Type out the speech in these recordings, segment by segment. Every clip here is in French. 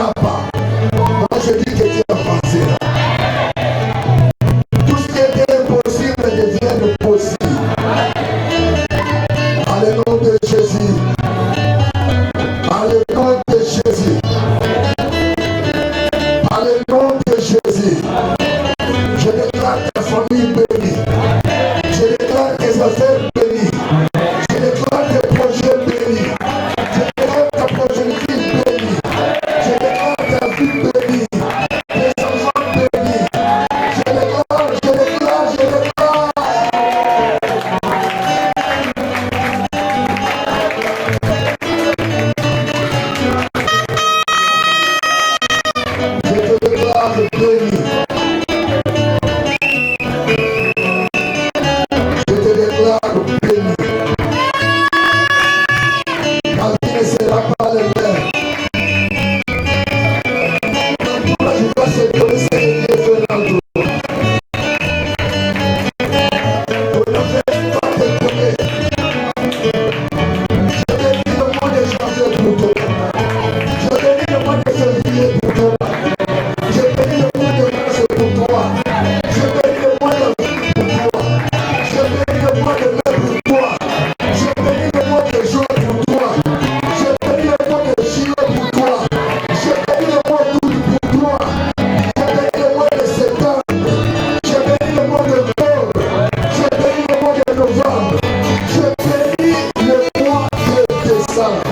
n'arrivera pas. Moi je dis que tu as avancé là. Tout ce qui était impossible devient possible. Dans le nom de Jésus. Dans le nom de Jésus. Dans le nom de Jésus. Je déclare ta famille bénie. Je déclare tes affaires bénies. Je déclare tes projets bénis. Je déclare ta progéniture bénie. Je déclare ta vie bénie. Tes enfants bénis. Je déclare. Je te déclare béni. Je te déclare béni. Ta vie ne sera pas le même. Toi, je dois se donner ce que Dieu fait dans toi. Ton affaire va te donner. Je te dis le mois de janvier pour toi. Je te dis le mois de février pour toi. Je te dis le mois de mars pour toi. Je te dis le mois d'avril pour toi. Je te dis le mois de mai pour toi. Je te dis le mois de juin pour toi. Je te dis le mois de juillet pour toi. Je te dis le mois d'août pour toi. Je te dis le mois de septembre. Je te dis le mois d'octobre. Je te dis le mois de novembre. Je te dis le mois de décembre.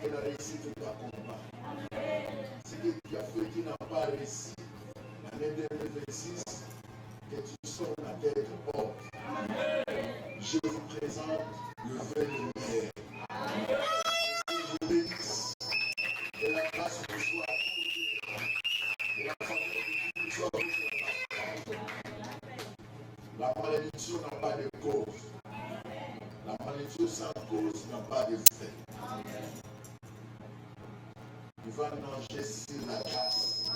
que la réussite t'accompagne. Ce que tu as fait qui n'a pas réussi, l'année 2026, que tu sors la tête haute. Je vous présente le vœu de mer. Je vous bénisse. Que la grâce vous soit accordée. Que la faveur de Dieu soit vous. La malédiction n'a pas de cause. La malédiction sans cause n'a pas de fait. Tu vas nager sur la grâce.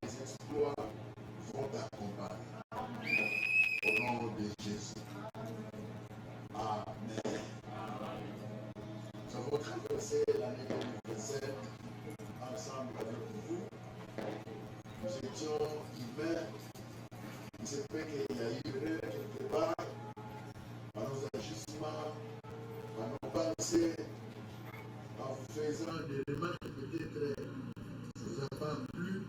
Les exploits vont t'accompagner. Au nom de Jésus. Amen. Nous avons traversé l'année 2027 ensemble avec vous. Nous étions humains. Il se peut qu'il y a eu une erreur quelque part, par nos agissements, par nos pensées, en vous faisant des remarques peut-être ne vous a pas plu,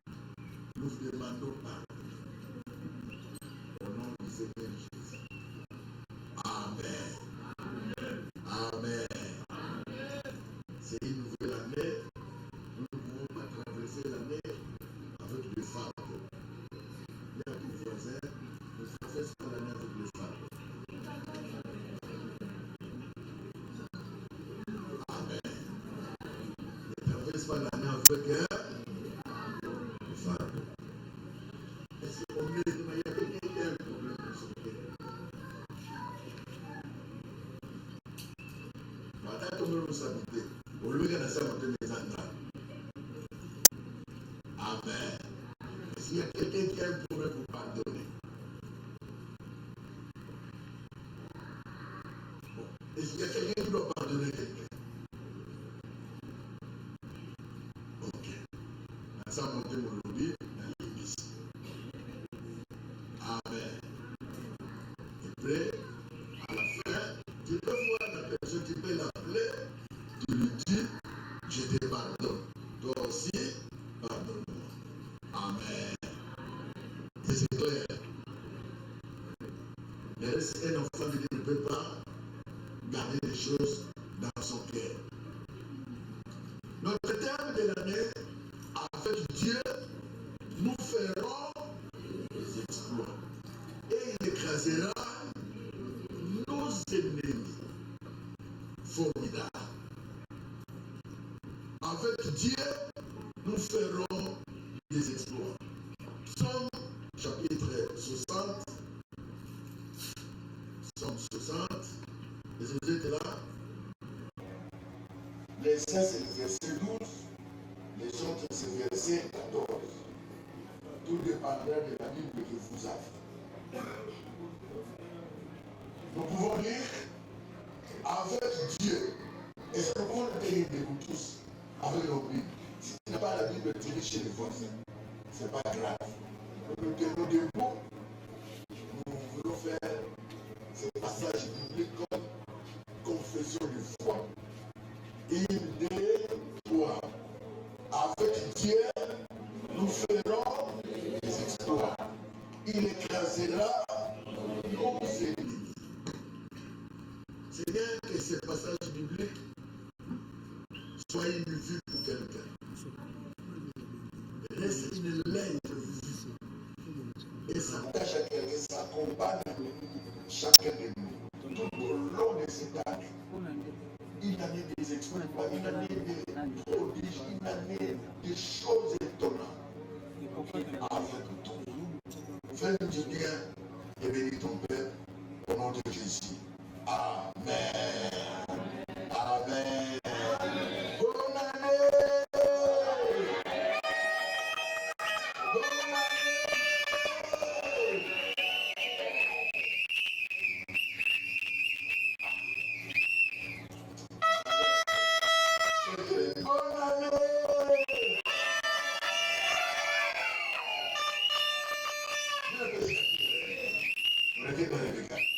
nous vous demandons pardon. Au nom du Seigneur Jésus. Amen. Amen. C'est une nouvelle année. Nous ne pouvons pas traverser l'année avec des fardeaux. Il y a des voisins, ne traversent pas l'année avec des fardeaux. Amen. Ne traverse pas l'année avec des fardeaux. Est-ce qu'on met de manière quelqu'un qui a un problème de santé? Maintenant, comme nous habitons, au lieu de laisser monter les entrailles. Amen. Est-ce qu'il y a quelqu'un qui a un problème pour pardonner? Bon. Est-ce qu'il y a quelqu'un qui doit pardonner quelqu'un? Ok. Laissez monter mon lobby dans l'église. Amen. Et puis, à la fin, tu peux voir la personne, tu peux l'appeler, tu lui dis, je te pardonne. Toi aussi, pardonne-moi. Amen. Et c'est clair. Un enfant qui ne peut pas garder les choses dans son cœur. Notre terme de l'année, avec Dieu, nous ferons des exploits. Et il écrasera nos ennemis. Formidable. Avec Dieu, nous ferons des exploits. Psaume chapitre 60. Psaume 60. Est-ce que vous êtes là? Les 16, c'est le verset 12. Les autres, c'est le verset 14. Tout dépendra de la Bible que vous avez. Nous pouvons lire avec Dieu. Est-ce que vous tenez de vous tous avec nos Bibles? Si tu n'as pas la Bible, tu lis chez les voisins. Ce n'est pas grave. Nous tenons debout. Nous voulons faire ce passage biblique comme confession de foi. Une, deux, trois. Avec Dieu, nous ferons des exploits. Il écrasera nos ennemis. C'est bien que ce passage biblique soit une vue pour quelqu'un. Reste une lettre vue. Et s'attache à quelqu'un, s'accompagne chacun de nous. Tout au long de cette année. Une année des exploits, une année de prodiges, une année de choses étonnantes. Avec tout. Fais-nous du bien et bénis ton Père au nom de Jésus. Amen. Amen. Bonne année. Bonne année. Bonne année.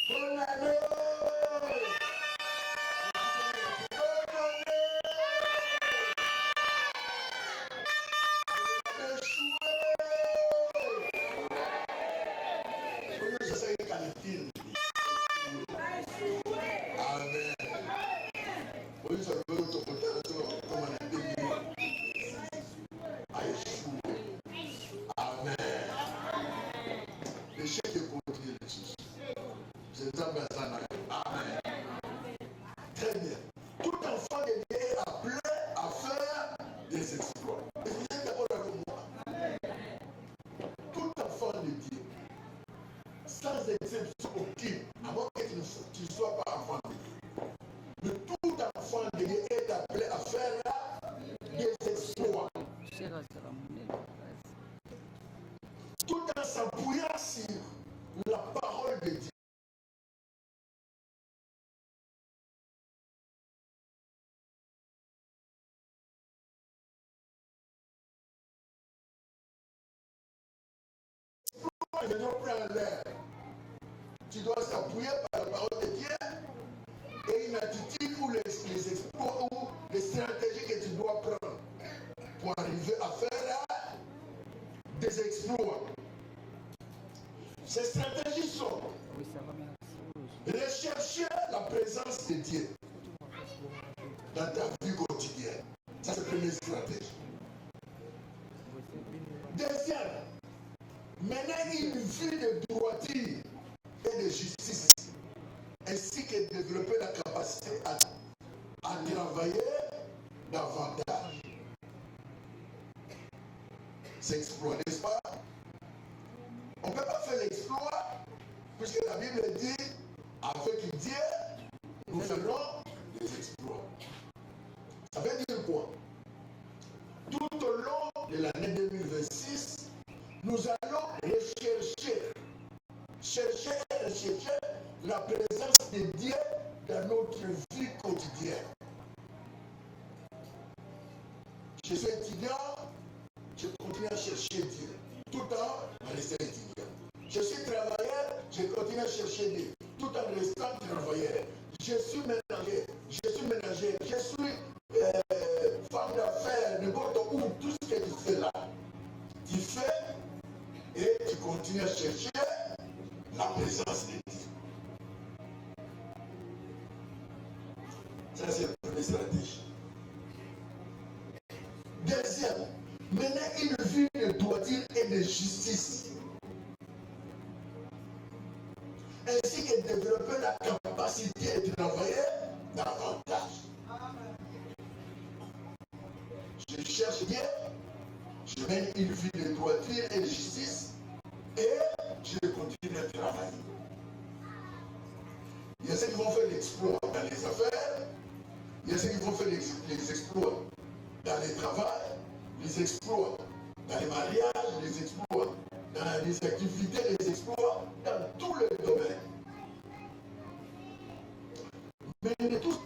Bonne année. Amen. des exploits. Est-ce que vous êtes d'accord avec moi? Tout enfant de Dieu, sans exception aucune, avant que tu ne sois pas enfant de Dieu, mais tout enfant de Dieu est appelé à faire des exploits. Tout en s'appuyant sur la parole de Dieu. Tu dois prendre l'air. Tu dois s'appuyer par la parole de Dieu et une attitude ou les exploits ou les stratégies que tu dois prendre pour arriver à faire des exploits. Ces stratégies sont rechercher la présence de Dieu dans ta vie quotidienne. Ça, c'est la première stratégie. Deuxième, mener une vie de droiture et de justice, ainsi que développer la capacité à travailler davantage. C'est exploit, n'est-ce pas? On ne peut pas faire l'exploit, puisque la Bible dit, avec Dieu, nous ferons des exploits. Ça veut dire quoi? Tout au long de l'année 2026, nous allons chercher la présence de Dieu dans notre vie quotidienne. Je suis étudiant, je continue à chercher Dieu, tout en restant étudiant. Je suis travailleur, je continue à chercher Dieu, tout en restant travailleur. Je suis ménager, je suis femme d'affaires, n'importe où, tout ce que tu fais là. Tu fais et tu continues à chercher la présence de Dieu. Ça, c'est la première stratégie. Deuxième, mener une vie de droiture et de justice, ainsi que développer la capacité de travailler davantage. Je cherche Dieu, je mène une vie de droiture et de justice, et je continue à travailler. Il y a ceux qui vont faire l'exploit dans les affaires, il y a ceux qui vont faire les exploits dans les travail, les exploits dans les mariages, les exploits dans les activités, les exploits dans tous les domaines. Mais tout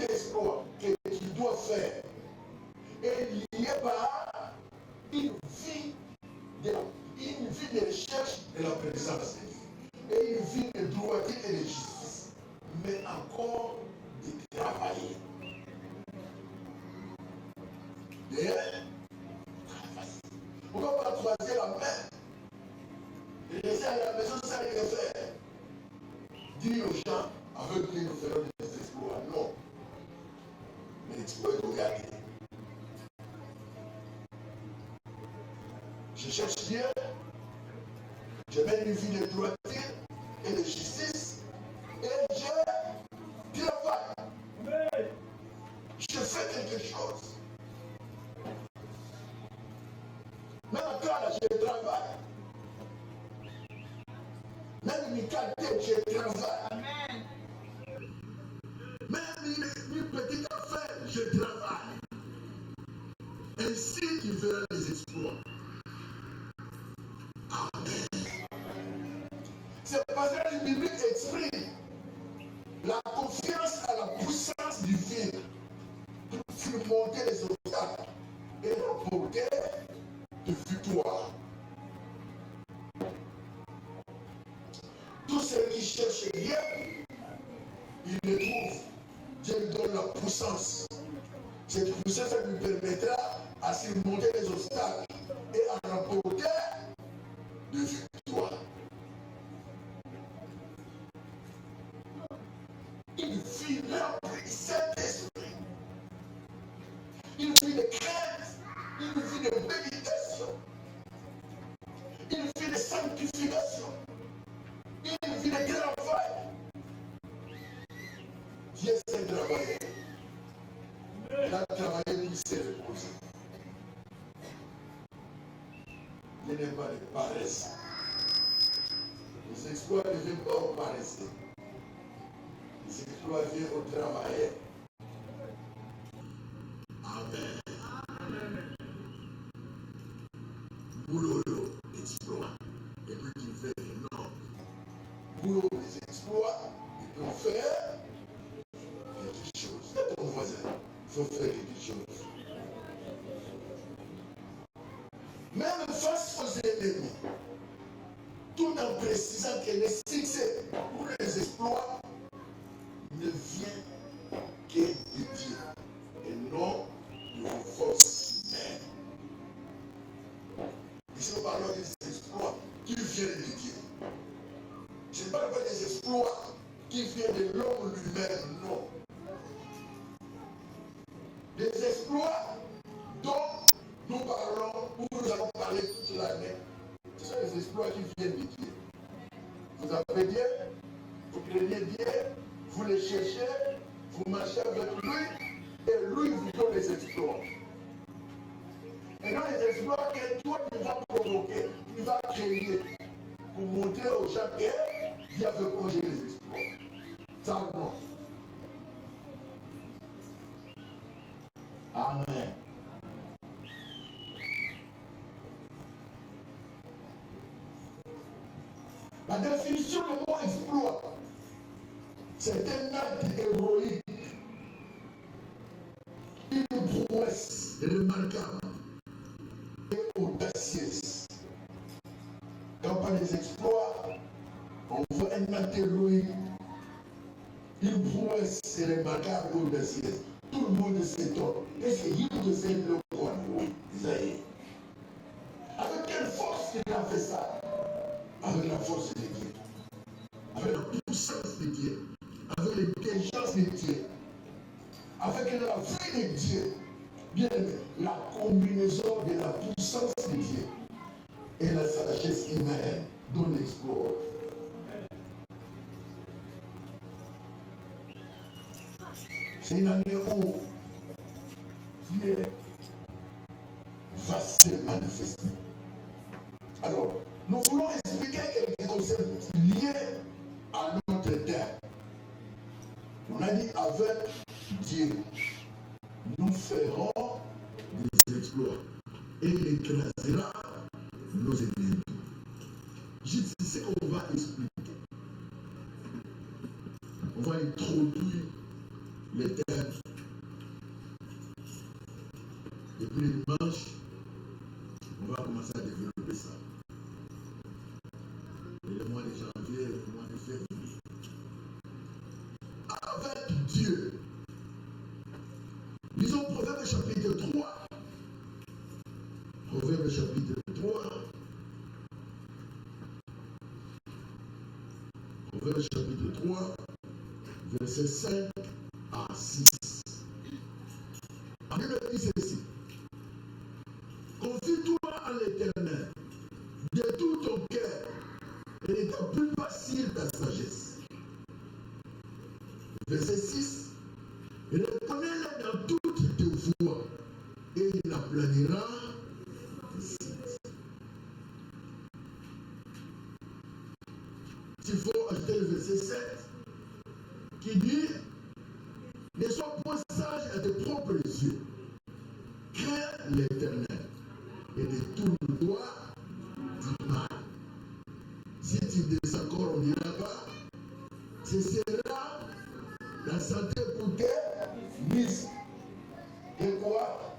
exploit que tu dois faire est lié par une vie de recherche de la présence de Dieu et une vie de droiture et de justice, mais encore de travailler. On ne peut pas croiser la main et laisser à la maison sans rien faire. Dire aux gens, avec qui nous ferons des exploits. Non. Mais l'exploit est regardé. Je cherche Dieu, je mène une vie de droiture et de justice, et je travaille. Je fais quelque chose. Même à toi, là, je travaille. Même une qualité, je travaille. Même une petite affaire, je travaille. Ainsi, tu verras les exploits. Amen. C'est parce que la Bible exprime la confiance à la puissance divine pour surmonter les obstacles et remporter de victoire. Tous ceux qui cherchent Dieu, ils le trouvent. Dieu lui donne la puissance. Cette puissance lui permettra à surmonter les obstacles et à remporter de victoire. Une vie remplie de Saint-Esprit. Une vie de crainte. Une vie de méditation. Une vie de sanctification. Une vie de travail. Dieu s'est travaillé. Il a travaillé il s'est reposé. Il n'est pas de paresse. Les exploits ne viennent pas au paresseux. Les exploits viennent au travailleur. Amen. Boulot, exploit. Et puis tu fais non. Boulot, les exploits, il peut faire quelque chose. C'est ton voisin. Il faut faire quelque chose. Même face aux ennemis, tout en précisant que les succès ou les exploits ne viennent que de Dieu et non de vos forces humaines. Ici, nous parlons des exploits qui viennent de Dieu. Je ne parle pas des exploits qui viennent de l'homme lui-même, non. Des exploits dont nous parlons, ou nous allons parler toute l'année, ce sont les exploits qui viennent de Dieu. Vous avez Dieu, vous craignez Dieu, vous les cherchez, vous marchez avec lui, et lui vous donne les exploits. Et non les exploits que toi tu vas provoquer, tu vas créer pour montrer aux gens que Dieu veut projeter les exploits. Ça non. Amen. La définition du mot exploit, c'est un acte héroïque, une prouesse remarquable et audacieuse. Quand on parle des exploits, on voit un acte héroïque, une prouesse remarquable et audacieuse. Tout le monde s'étonne. Est-ce qu'il de cette le quoi? Oui, Isaïe. Avec quelle force il a fait ça? Avec la force de Dieu, avec la puissance de Dieu, avec l'intelligence de Dieu, avec la vie de Dieu. Bien aimé, la combinaison de la puissance de Dieu et la sagesse humaine donne l'exploit. C'est une année où Dieu va se manifester. Alors, nous voulons expliquer quelques concepts liés à notre terre. On a dit avec Dieu, nous ferons des exploits et il écrasera nos ennemis. Juste ce qu'on va expliquer. On va introduire les termes. Depuis le dimanche, on va commencer à développer ça. Et le mois de janvier, le mois de février. Avec Dieu. Lisons Proverbe chapitre 3. Proverbe chapitre 3. Proverbe chapitre 3, verset 5 à 6. La Bible dit ceci. Confie-toi en l'Éternel de tout ton cœur et ne t'appuie pas sur ta sagesse. Verset 6. Reconnais-le dans toutes tes voies et il aplanira tes sites. Il faut ajouter le verset 7 qui dit ne sois point sage à tes propres yeux. Crains l'Éternel et détourne-toi du mal. Si tu désaccords, on ne dira pas. Ce sera la santé pour tes mises. Et quoi?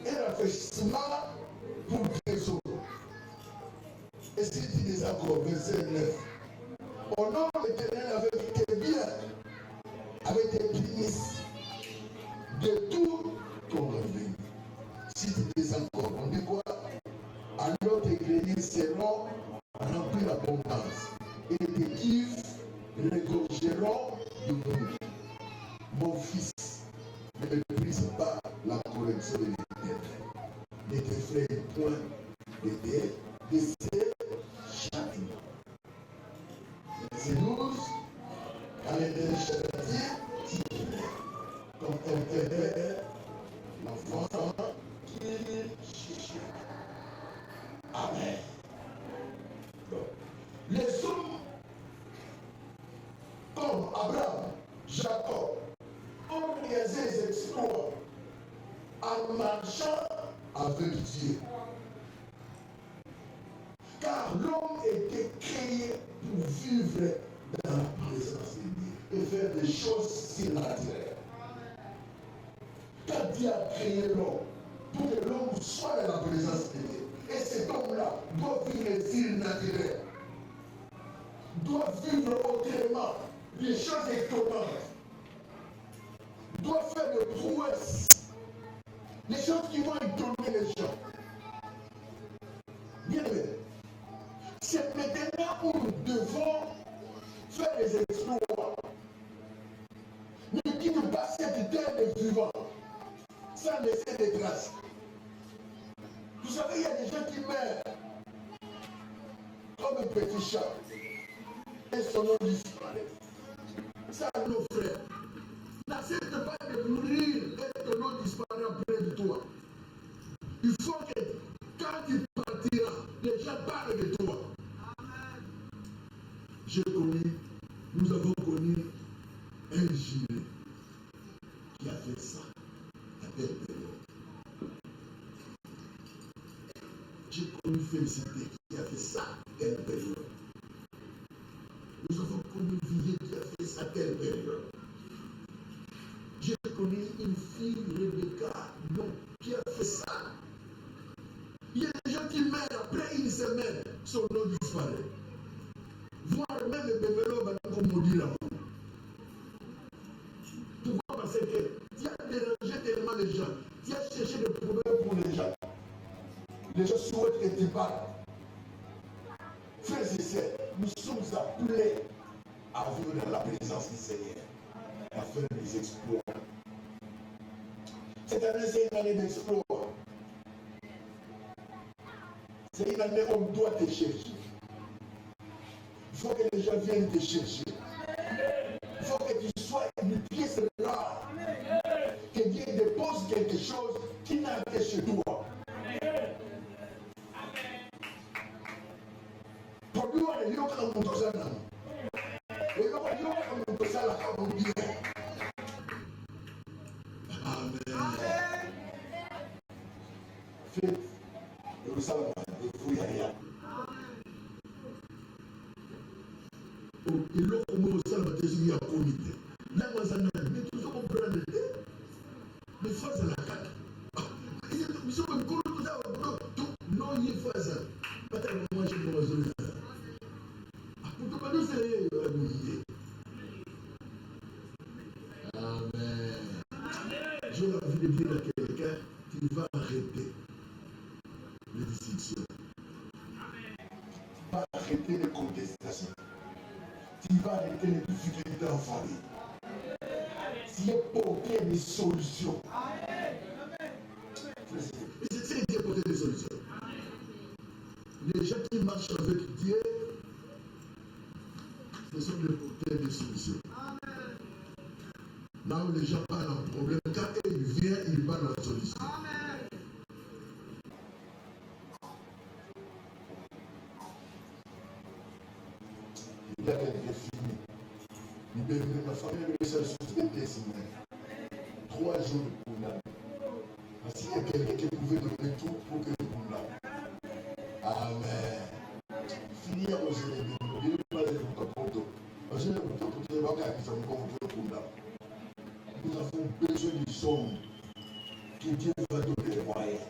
Un rafraîchissement pour tes os. Et si tu désaccords, verset 9. Honore l'Éternel avec tes biens, avec tes prémices, de tout ton revenu. Si tu désaccords, on dit quoi? Alors tes greniers seront remplis d'abondance et tes cuves regorgeront de boue. Mon fils, ne méprise pas la correction de l'Éternel. Ne t'effraie point de ses châtiments. Verset 12. Car l'Éternel châtie comme un père réaliser les exploits en marchant avec Dieu. Car l'homme était créé pour vivre dans la présence de Dieu et faire des choses surnaturelles. Quand Dieu a créé l'homme, pour que l'homme soit dans la présence de Dieu, et cet homme-là doit vivre les surnaturels, doit vivre autrement, les choses étonnantes, doit faire des prouesses, les choses qui vont étonner les gens. Bien aimé, c'est maintenant où nous devons faire des exploits. Ne quitte pas cette terre de vivants sans laisser des traces. Vous savez, il y a des gens qui meurent comme un petit chat et son nom disparaît. Ça, nos frères, n'accepte pas de mourir et ton nom disparaît près de toi. Il faut que quand tu partiras, les gens parlent de toi. Nous avons connu un gilet qui a fait ça à telle période. J'ai connu Félicité qui a fait ça à telle période. Nous avons connu Villiers qui a fait ça à telle période. J'ai connu une fille, Rebecca, non, qui a fait ça. Il y a des gens qui meurent après une semaine, son nom disparaît. Voire même les bébés comme on dit là-bas. Pourquoi? Parce que tu as dérangé tellement les gens, tu as cherché des problèmes pour les gens. Les gens souhaitent que tu parles. Frères et sœurs, nous sommes appelés à vivre dans la présence du Seigneur, à faire des exploits. Cette année, c'est une année d'exploits. C'est une année où on doit te chercher. Il faut que les gens viennent te chercher. Il faut que tu sois une pièce rare. Que Dieu dépose quelque chose qui n'a que chez toi. Pour nous, on est là comme on doit aller. Et là, on est là comme on doit aller comme on dit. Amen. Faites le salut et vous y allez. Et là, on va aussi à la comité. Là, on va mais toujours on prend le thé. Mais face à la carte. Nous sommes un gros tout ça. Non, il y a face à. Pas tellement moi, je peux résoudre ça. Pour que nous soyons réunis. Amen. J'ai envie de dire à quelqu'un qui va arrêter les distinctions. Tu vas arrêter les contestations. Tu vas arrêter les difficultés en famille. Tu vas porter des solutions. C'est Dieu porter des solutions. Les gens qui marchent avec Dieu, ce sont les porteurs des solutions. Là où les gens parlent en problème, quand ils viennent, ils parlent en solution. Il y a quelqu'un fini. Il peut venir ma famille, mais ça se fait des semaines. 3 jours de condamné. Parce qu'il y a quelqu'un qui pouvait donner tout pour que le condamne. Amen. Finir aux ennemis. Il ne pas les motos. Parce que les motos, pour que les gens qui sont encore le condamne. Nous avons besoin du son que Dieu va donner les moyens,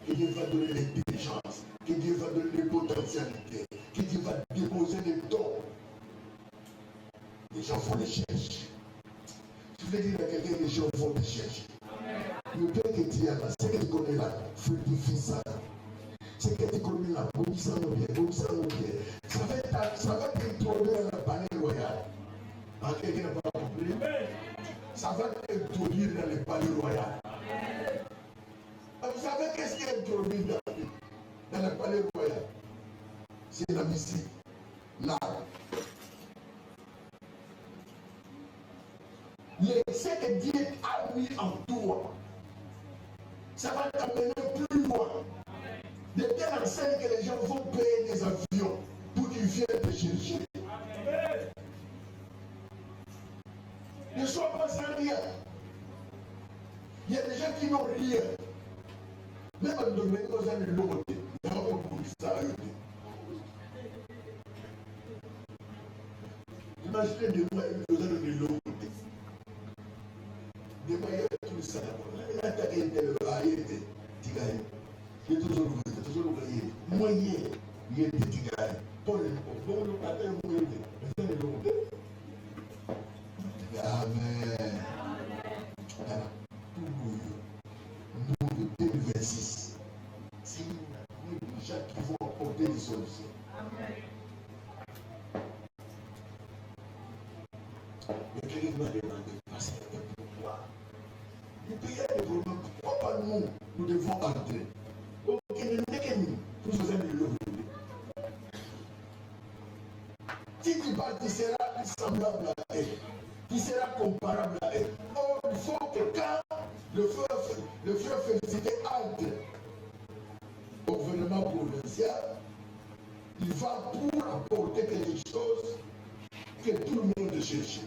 que Dieu va donner l'intelligence, que Dieu va donner les potentialités, que Dieu va déposer les dons. Les gens vont les chercher. Je vais dire à quelqu'un que les gens vont les chercher. Le Père que tu as là, c'est que tu connais là, fructifie ça. C'est que tu connais là, bonissant bien. Ça va t'introduire dans la palais royal. Quelqu'un n'a pas compris. Ça va t'introduire dans le palais royal. Vous savez qu'est-ce qui est introduit dans le palais royal? C'est la musique, l'art. Ce que Dieu a mis en toi, ça va t'amener plus loin. De telle enseigne que les gens vont payer des avions pour qu'ils viennent te chercher. Ne sois pas sans rien. Il y a des gens qui n'ont rien. Même à nous donner aux amis de l'autre, il y a beaucoup de ça. Imaginez des mois aux amis de l'autre. Des moyens tout ça. Il a attaqué il était tigare. Il est toujours oublié. Moyen, il était tigare. Pour le bon, le matin, vous voyez. Amen. Nous, 2026, c'est les gens qui vont apporter des solutions. Mais quelqu'un m'a demandé, pasteur, pourquoi le pays a des problèmes? Pourquoi pas nous devons entrer? Ok, nous n'est que nous, tous vous aimez le loup. Si tu parles, tu seras semblable à elle. Qui sera comparable à elle. Or, il faut que quand le frère Félicité entre au gouvernement provincial, il va pour apporter quelque chose que tout le monde cherche.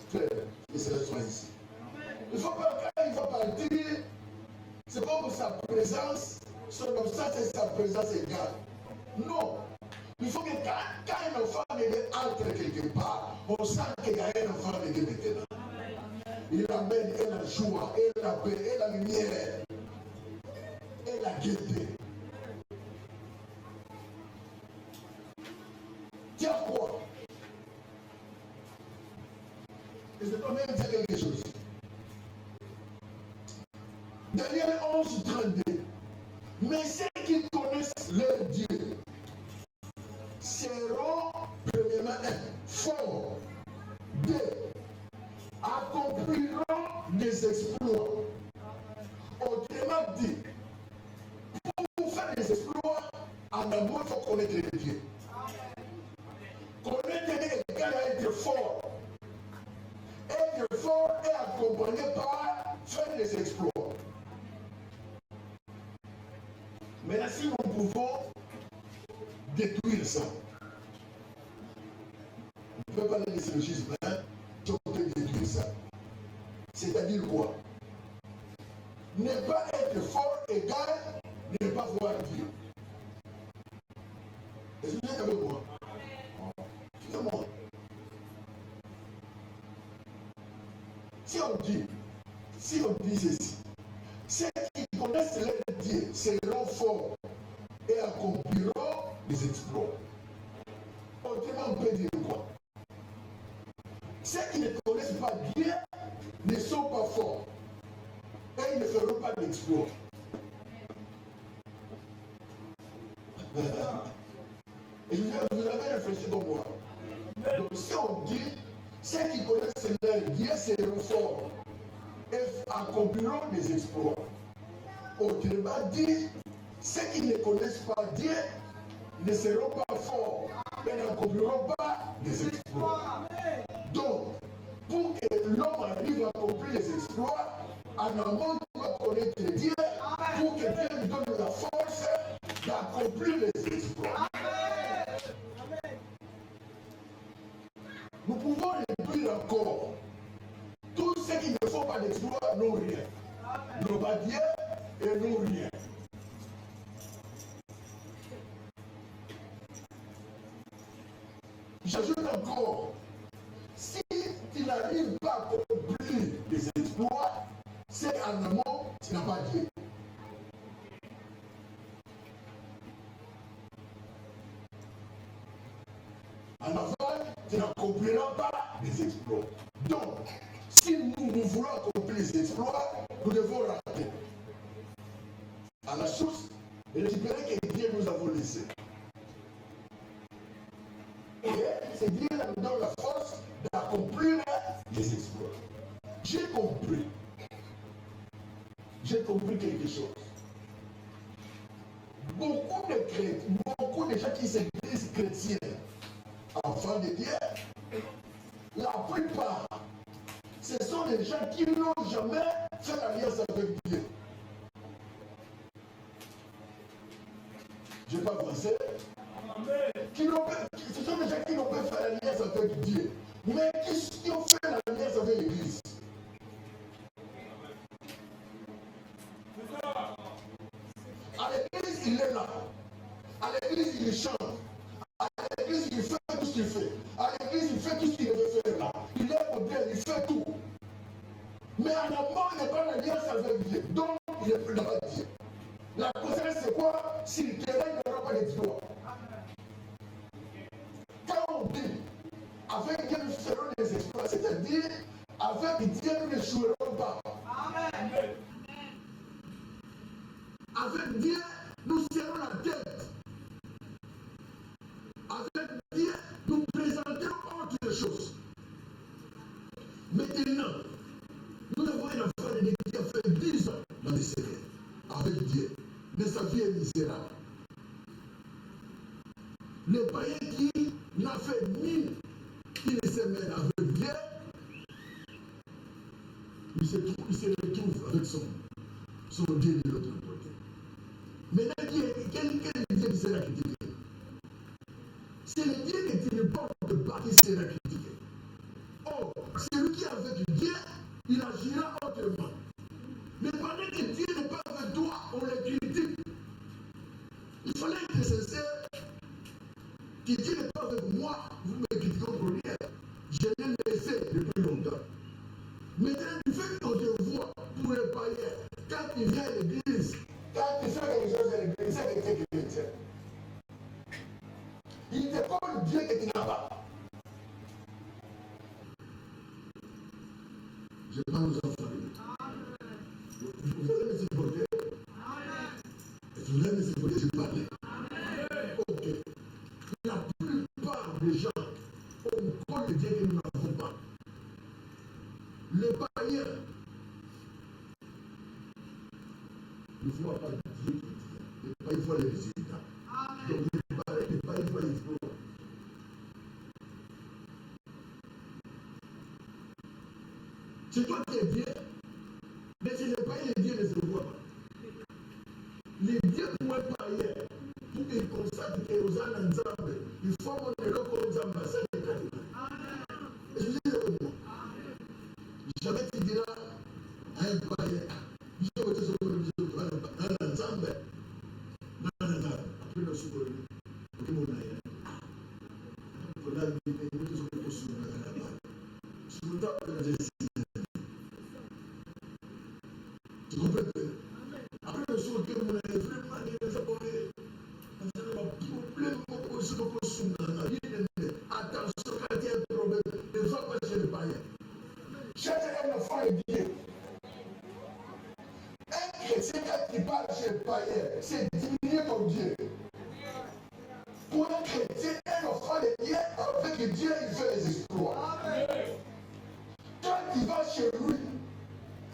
Frère, que cela soit ici. Il ne faut pas quand il va partir, c'est comme sa présence, son absence et sa présence égale. Non. Il faut que quand un enfant entre quelque part, on sent qu'il y a un enfant de maintenant. Il amène la joie, et la paix, et la lumière, et la gaieté. Tiens quoi? Et je peux même dire quelque chose. Daniel 11, 32. Mais ceux qui connaissent leur Dieu seront, premièrement, forts, accompliront des exploits. Autrement dit, pour faire des exploits, en amour, il faut connaître Dieu. Connaître Dieu égale à être fort. Être fort est accompagné par faire des exploits. Maintenant, si nous pouvons détruire ça, on ne peut pas laisser le schisme, si on peut détruire ça. C'est-à-dire quoi? Ne pas être fort égale ne pas voir Dieu. Est-ce que vous êtes avec moi? Excusez-moi. Si on dit ceci, ceux qui connaissent leur Dieu seront forts et accompliront des exploits. Autrement, on peut dire quoi? Ceux qui ne connaissent pas Dieu ne sont pas forts et ils ne feront pas d'exploits. Et vous avez réfléchi comme moi. Donc si on dit ceux qui connaissent leur Dieu seront forts et accompliront des exploits. Autrement dit, ceux qui ne connaissent pas Dieu ne seront pas forts et n'accompliront pas des exploits. Donc, pour que l'homme arrive à accomplir les exploits, en amont, il doit connaître Dieu pour que Dieu lui donne la force d'accomplir les exploits. Nous pouvons réduire encore. Tous ceux qui ne font pas d'exploits n'ont rien. N'ont pas Dieu et n'ont rien. J'ajoute encore, si tu n'arrives pas à accomplir des exploits, c'est en amont, tu n'as pas Dieu. En aval, tu n'accompliras pas des exploits. Donc, si nous voulons accomplir les exploits, nous devons rater à la source et récupérer que Dieu nous a laissé. Et c'est Dieu qui nous donne la force d'accomplir les exploits. J'ai compris quelque chose. Beaucoup de gens qui se disent chrétiens, enfants de Dieu, la plupart, ce sont des gens qui n'ont jamais fait l'alliance avec Dieu. Je ne vais pas avancer. Ce sont des gens qui n'ont pas fait l'alliance avec Dieu, mais qui ont fait l'alliance avec l'Église. À l'église, il est là. À l'église, il chante. À l'église, il fait tout ce qu'il fait. À l'église, il fait tout ce qu'il veut faire là. Il est au bien, il fait tout. Mais à la mort, il n'est pas l'alliance avec Dieu. Donc, il n'est plus dans Dieu. La conséquence, c'est quoi? S'il terrain, il n'aura pas d'exploit. Quand on dit, avec Dieu, nous ferons des exploits, c'est-à-dire, avec Dieu, nous ne jouerons pas. Amen. Avec Dieu, nous serons la tête. Avec Dieu, nous présenterons autre chose. Maintenant, nous avons un enfant qui a fait 10 ans dans le Seigneur, avec Dieu. Mais sa vie est misérable. Le païen qui n'a fait ni une semaine avec Dieu, il se retrouve avec son Dieu de l'autre côté. Maintenant, quel Dieu qui sera critiqué? C'est le Dieu qui ne porte pas qui sera critiqué. Or, celui qui est avec Dieu, il agira autrement. Mais pendant que Dieu n'est pas avec toi, on le critique. Il fallait être sincère. Que Dieu n'est pas avec moi, vous me critiquez pour rien. Je l'ai laissé depuis longtemps. Maintenant, du fait qu'on te voit pour les païens, quand tu viens à l'église, quand tu fais quelque chose à l'église, c'est que tu es chrétien. Il te parle Dieu que tu n'as pas. Je parle aux enfants. Vous allez me supporter. Vous allez me supporter, je parle. Ok. La plupart des gens ont encore le Dieu que nous n'avons pas. Les païens ne voient pas Dieu qui dit. Les païens voient les résultats. Donc les païens voient les exploits. C'est toi qui es bien, mais c'est les païens, les dieux ne se voient pas. Les dieux pour un païen, pour qu'ils constatent qu'ils ont un ensemble, il faut qu'on ait le ensemble à ça. Excusez-moi. Jamais tu diras à un païen, je vais te sauver un ensemble. Non. Après le souper, pour mon aïe. Pour la vie, nous sommes tous sur la bas. Sur le temps de la tu comprends? Après le soir, que mon aïe, vraiment, il est abonné. On a un problème aussi beaucoup sur la vie. Attention, quand il y a un problème, ne va pas chez les païens. Cherchez un enfant et Dieu. Un chrétien, quand il parle chez les païens, c'est diminuer ton Dieu. Pour un chrétien, un enfant de Dieu, avec Dieu, il fait les exploits. Quand il va chez lui,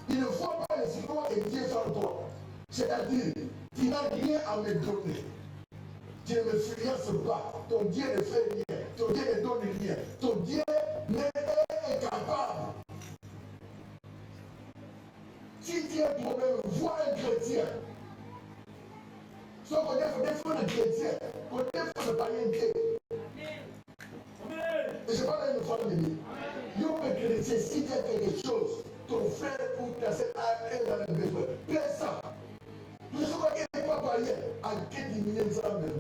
il ne voit pas les exploits que Dieu fait en toi. C'est-à-dire, tu n'as rien à me donner. Tu ne me finances pas. Ton Dieu ne fait rien. Ton Dieu ne donne rien. Ton Dieu n'est pas capable. Si tu as un problème, vois un chrétien. Sauf qu'on défend un chrétien. On défend le païenté. Et je parle à une femme de vie. Yo, un chrétien, si tu as quelque chose, ton frère ou ta sœur est dans le besoin, paie ça. Je ne sais pas qu'il n'est pas païen. À quel diminuer ça, mais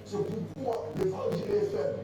c'est pourquoi l'évangile est faible.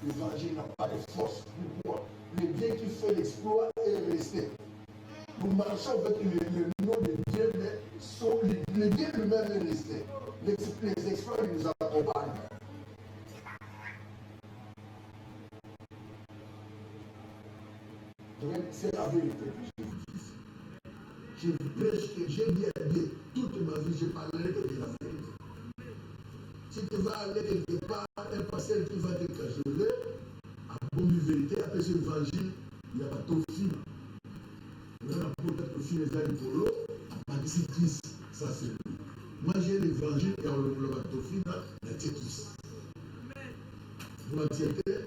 L'évangile n'a pas de force. Pourquoi? Le Dieu qui fait l'exploit est resté. Nous marchons avec le nom de Dieu, mais le Dieu lui-même est resté. Les exploits nous accompagnent. C'est la vérité que je vous dis. Je vous prêche que j'ai bien dit toute ma vie, je parlerai que de la vérité. Si tu vas aller quelque part, un pasteur qui va te cajoler, à bon vivre cet évangile, il n'y a pas d'offre. On a peut-être aussi les amis pour l'eau, à Christ, ça c'est lui. Moi j'ai l'évangile et on le va t'offrir dans la Christ. Vous m'acceptez?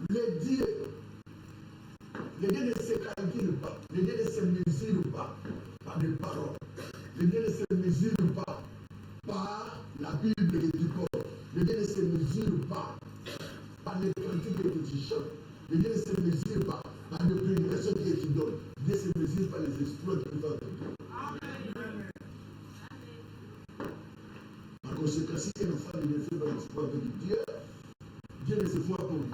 Les dieux ne se calculent pas, les dieux ne se mesurent pas par des paroles, les dieux ne se mesurent pas par la Bible que tu portes, les dieux ne se mesurent pas par les cantiques que tu chantes, les dieux ne se mesurent pas par les prédications que tu donnes, les dieux se mesurent par les exploits que tu vas donner. En conséquence, si un enfant ne fait pas l'exploit avec Dieu, Dieu ne se voit pas pour lui.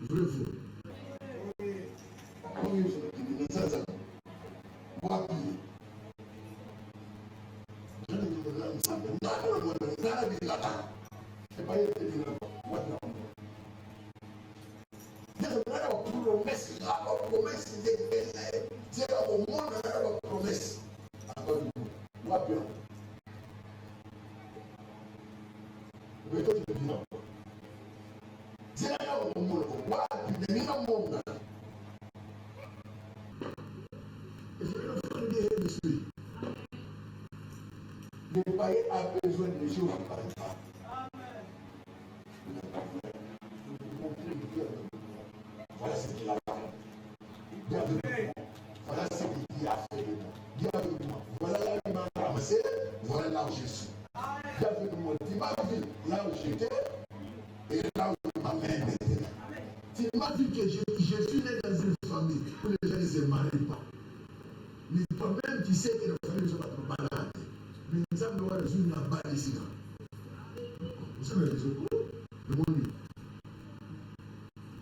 Vrai faux. Le païen a besoin de choses par exemple. Voilà ce qu'il a fait. Voilà ce qu'il a fait. Dis avec moi. Voilà là où il m'a ramassé. Voilà là où je suis. Dis avec moi. Tu m'as vu là où j'étais et là où il m'amène maintenant. Tu m'as vu que je suis né dans une famille où les gens ne se marient pas. Mais toi-même, tu sais que la famille ne sont pas trop malades. Mais nous avons besoin d'une balle ici. Vous savez, les autres, le monde,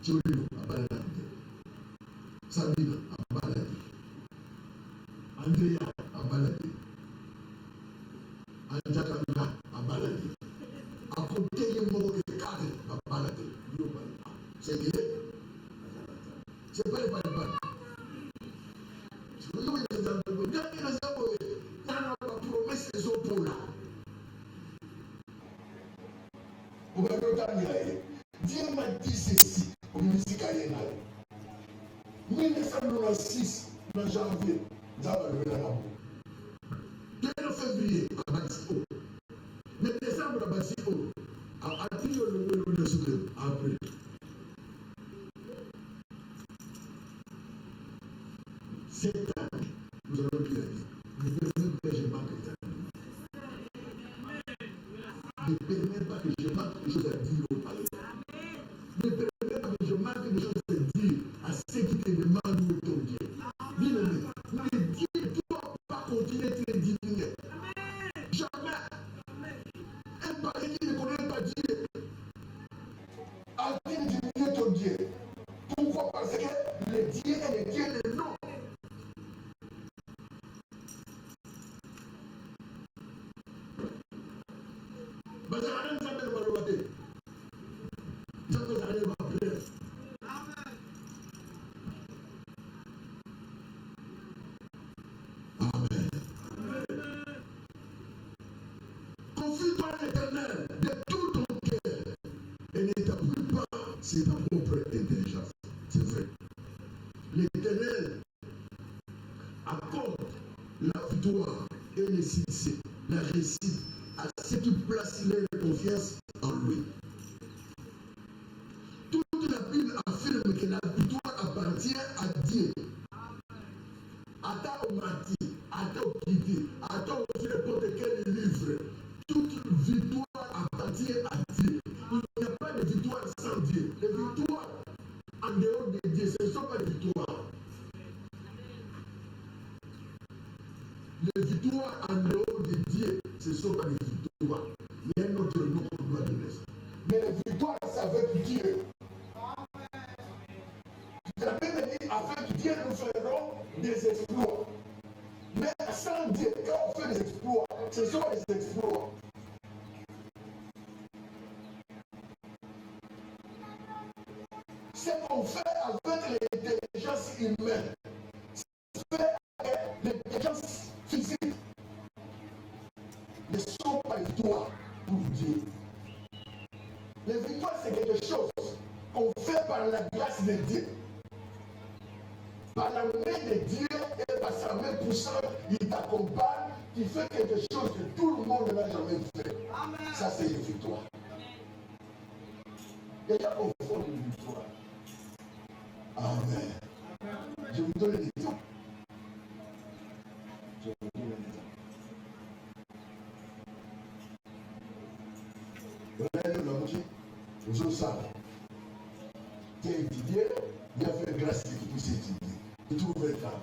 tu veux dire, à balle. Sabina, à balle. Andrea, à balle. Anjakanga, à balle. À côté, il y a un mot qui est cadre, à balle. C'est que c'est pas les balles. C'est comme les gens qui ont promesse les autres là. Dieu m'a dit ceci au musique aérienne. 1996, en janvier, nous avons levé la main. 2 février, à Batisco. Mais décembre, à Batisco, à Trio, le sucre, après. Cette année, nous allons dire, ne permettez pas que je manque cette année. Ne permettez pas que je manque des choses à dire au palais. Ne permettez pas que je manque des choses à dire à ceux qui te demandent où est ton Dieu. Bien-aimé, le Dieu ne doit pas continuer à te diminuer. Jamais. Un palais qui ne connaît pas Dieu a-t-il diminué ton Dieu? Pourquoi? Parce que le Dieu est le Dieu de nom. Mais ça n'a rien à faire avec le ça peut arriver à prier. Amen. Confie-toi à l'Éternel de tout ton cœur et ne t'appuie pas sur ta propre intelligence. C'est vrai. L'Éternel accorde la victoire et le succès, la réussite à ceux qui placent leur confiance en lui. Toute la Bible affirme que la victoire appartient à Dieu. Attends au martyr, attends au guidé, attends au n'importe quel livre. Toute victoire appartient à Dieu. Il n'y a pas de victoire sans Dieu. Les victoires en dehors de Dieu, ce ne sont pas des victoires. Les victoires en dehors de Dieu, ce ne sont pas des victoires. Il y a un autre nom qu'on doit donner. Mais les victoires, c'est avec Dieu. La Bible dit, avec Dieu, nous ferons des exploits. Mais sans Dieu, quand on fait des exploits, ce sont des exploits. Ce qu'on fait avec l'intelligence humaine, c'est fait avec l'intelligence physique. Ne sont pas victoires pour Dieu. c'est quelque chose qu'on fait par la grâce de Dieu. Par la main de Dieu et par sa main puissante, il t'accompagne, qui fait quelque chose que tout le monde n'a jamais fait. Amen. Ça, c'est une victoire. Il y a au fond une victoire. Amen. Amen. Je vous donne des exemples. Je vous donne des exemples. Regardez l'homme qui, vous savez, qui a étudié, il a fait grâce qu'il puisse étudier. Il trouve un travail.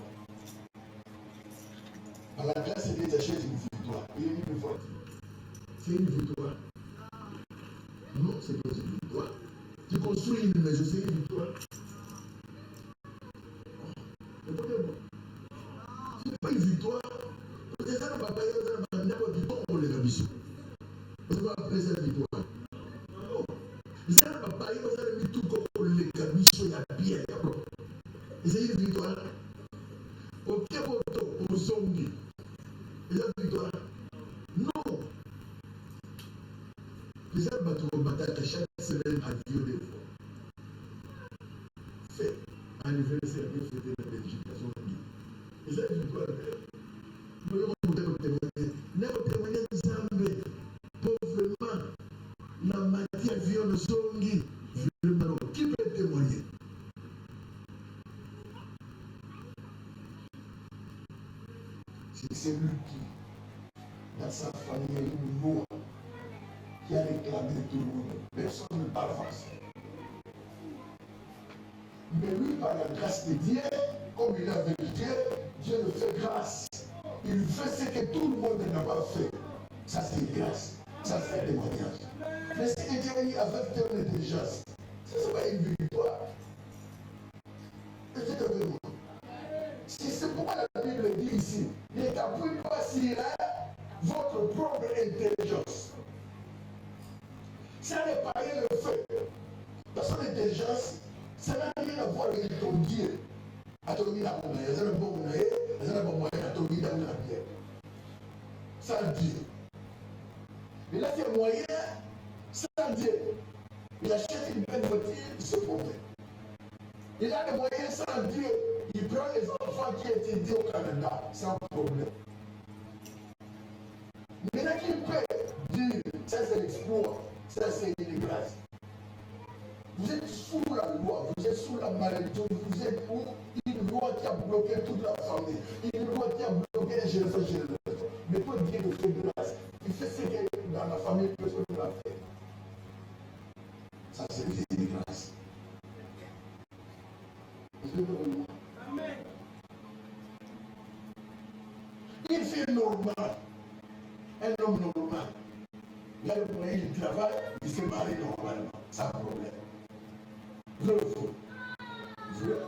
Par la grâce de Dieu, tu achètes une victoire. Il est une fois. C'est une victoire. Non, c'est pas une victoire. Tu construis une maison, c'est une victoire. Écoutez-moi. C'est pas une victoire. Parce que ça ne va pas y avoir n'importe du temps pour les ambitions. Vous allez appeler ça une victoire. Non. Ça ne va pas y avoir tout pour les ambitions, il y a bien. C'est une victoire. Au Kéboto, au Zongi. C'est une victoire. Non. Les arbres vont battre chaque semaine à Dieu des fois. Fait anniversaire de fêter la l'éducation de Dieu. Et ça, c'est une victoire. Nous allons vous témoigner. Nous allons témoigner de Zambé. Pauvrement, la matière vient de Zongi. Qui peut témoigner? C'est celui qui, dans sa famille, a une loi qui a réclamé tout le monde. Personne ne parle français. Mais lui, par la grâce de Dieu, comme il est avec Dieu, Dieu le fait grâce. Il fait ce que tout le monde n'a pas fait. Ça, c'est grâce. Ça, c'est témoignage. Mais si Dieu est avec ton intelligence, ça, c'est pas une victoire. C'est pourquoi la Bible dit ici, n'établis pas sur votre propre intelligence. Ça n'est pas rien le fait. Parce que l'intelligence, ça n'a rien à voir avec ton Dieu. Atomi la bombe, il y a un bon moyen, il y a un bon moyen, atomi la bière. Sans Dieu. Mais là, c'est moyen, sans Dieu. Il achète une belle voiture, il se promène. Il a des moyens sans Dieu. Il prend les enfants qui étudient au Canada sans problème. Maintenant qu'il peut dire, ça c'est l'exploit, ça c'est une grâce. Vous êtes sous la loi, vous êtes sous la malédiction, vous êtes une loi qui a bloqué toute la famille, une loi qui a bloqué les générations. Mais pour Dieu le fait grâce, il fait ce que dans la famille personne ne l'a fait. Ça c'est une grâce. Amen. Une fille normale, un homme normal, il a le moyen de travail, il se marie normalement, sans problème. Vrai ou faux? Vrai.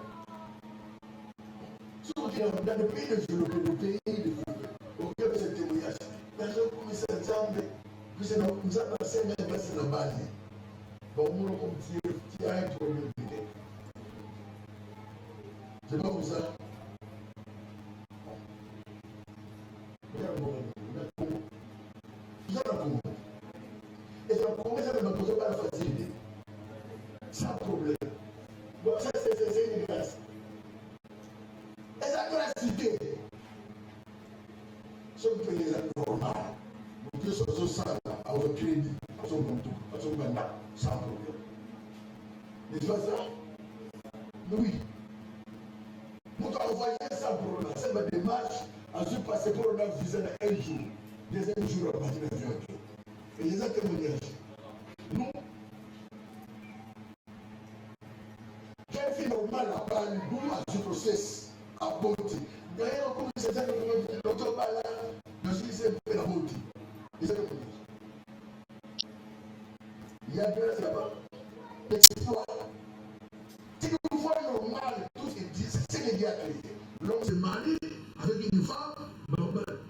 Surtout dans le pays développé, le pays développé, au cœur de ce témoignage, les gens commencent à dire, que c'est la base. Bon, on comme tu as un problème. C'est pas comme ça. Et ça commence à me poser pas la facilité. Sans problème. Bon, ça c'est une grâce. Et sa gracité, c'est un pays normal. Donc, ils sont ça, à votre crédit, à son bantou, à son banda, sans problème. N'est-ce pas ça? Oui. Nous t'avons envoyé sans problème. C'est ma démarche à se passer pour un visa un jour. Deuxième jour, à partir de l'avion. Et les autres témoignages. Nous, quelle fille normale a parlé, nous, à ce process, à beauté. D'ailleurs, comme c'est ça, l'autre là, je suis c'est la beauté. Les autres témoignages. Il y a grâce là-bas. L'exploit. Si nous voyons normal, tout ce qu'il dit, c'est ce qu'il a créé. L'homme se marie avec une femme,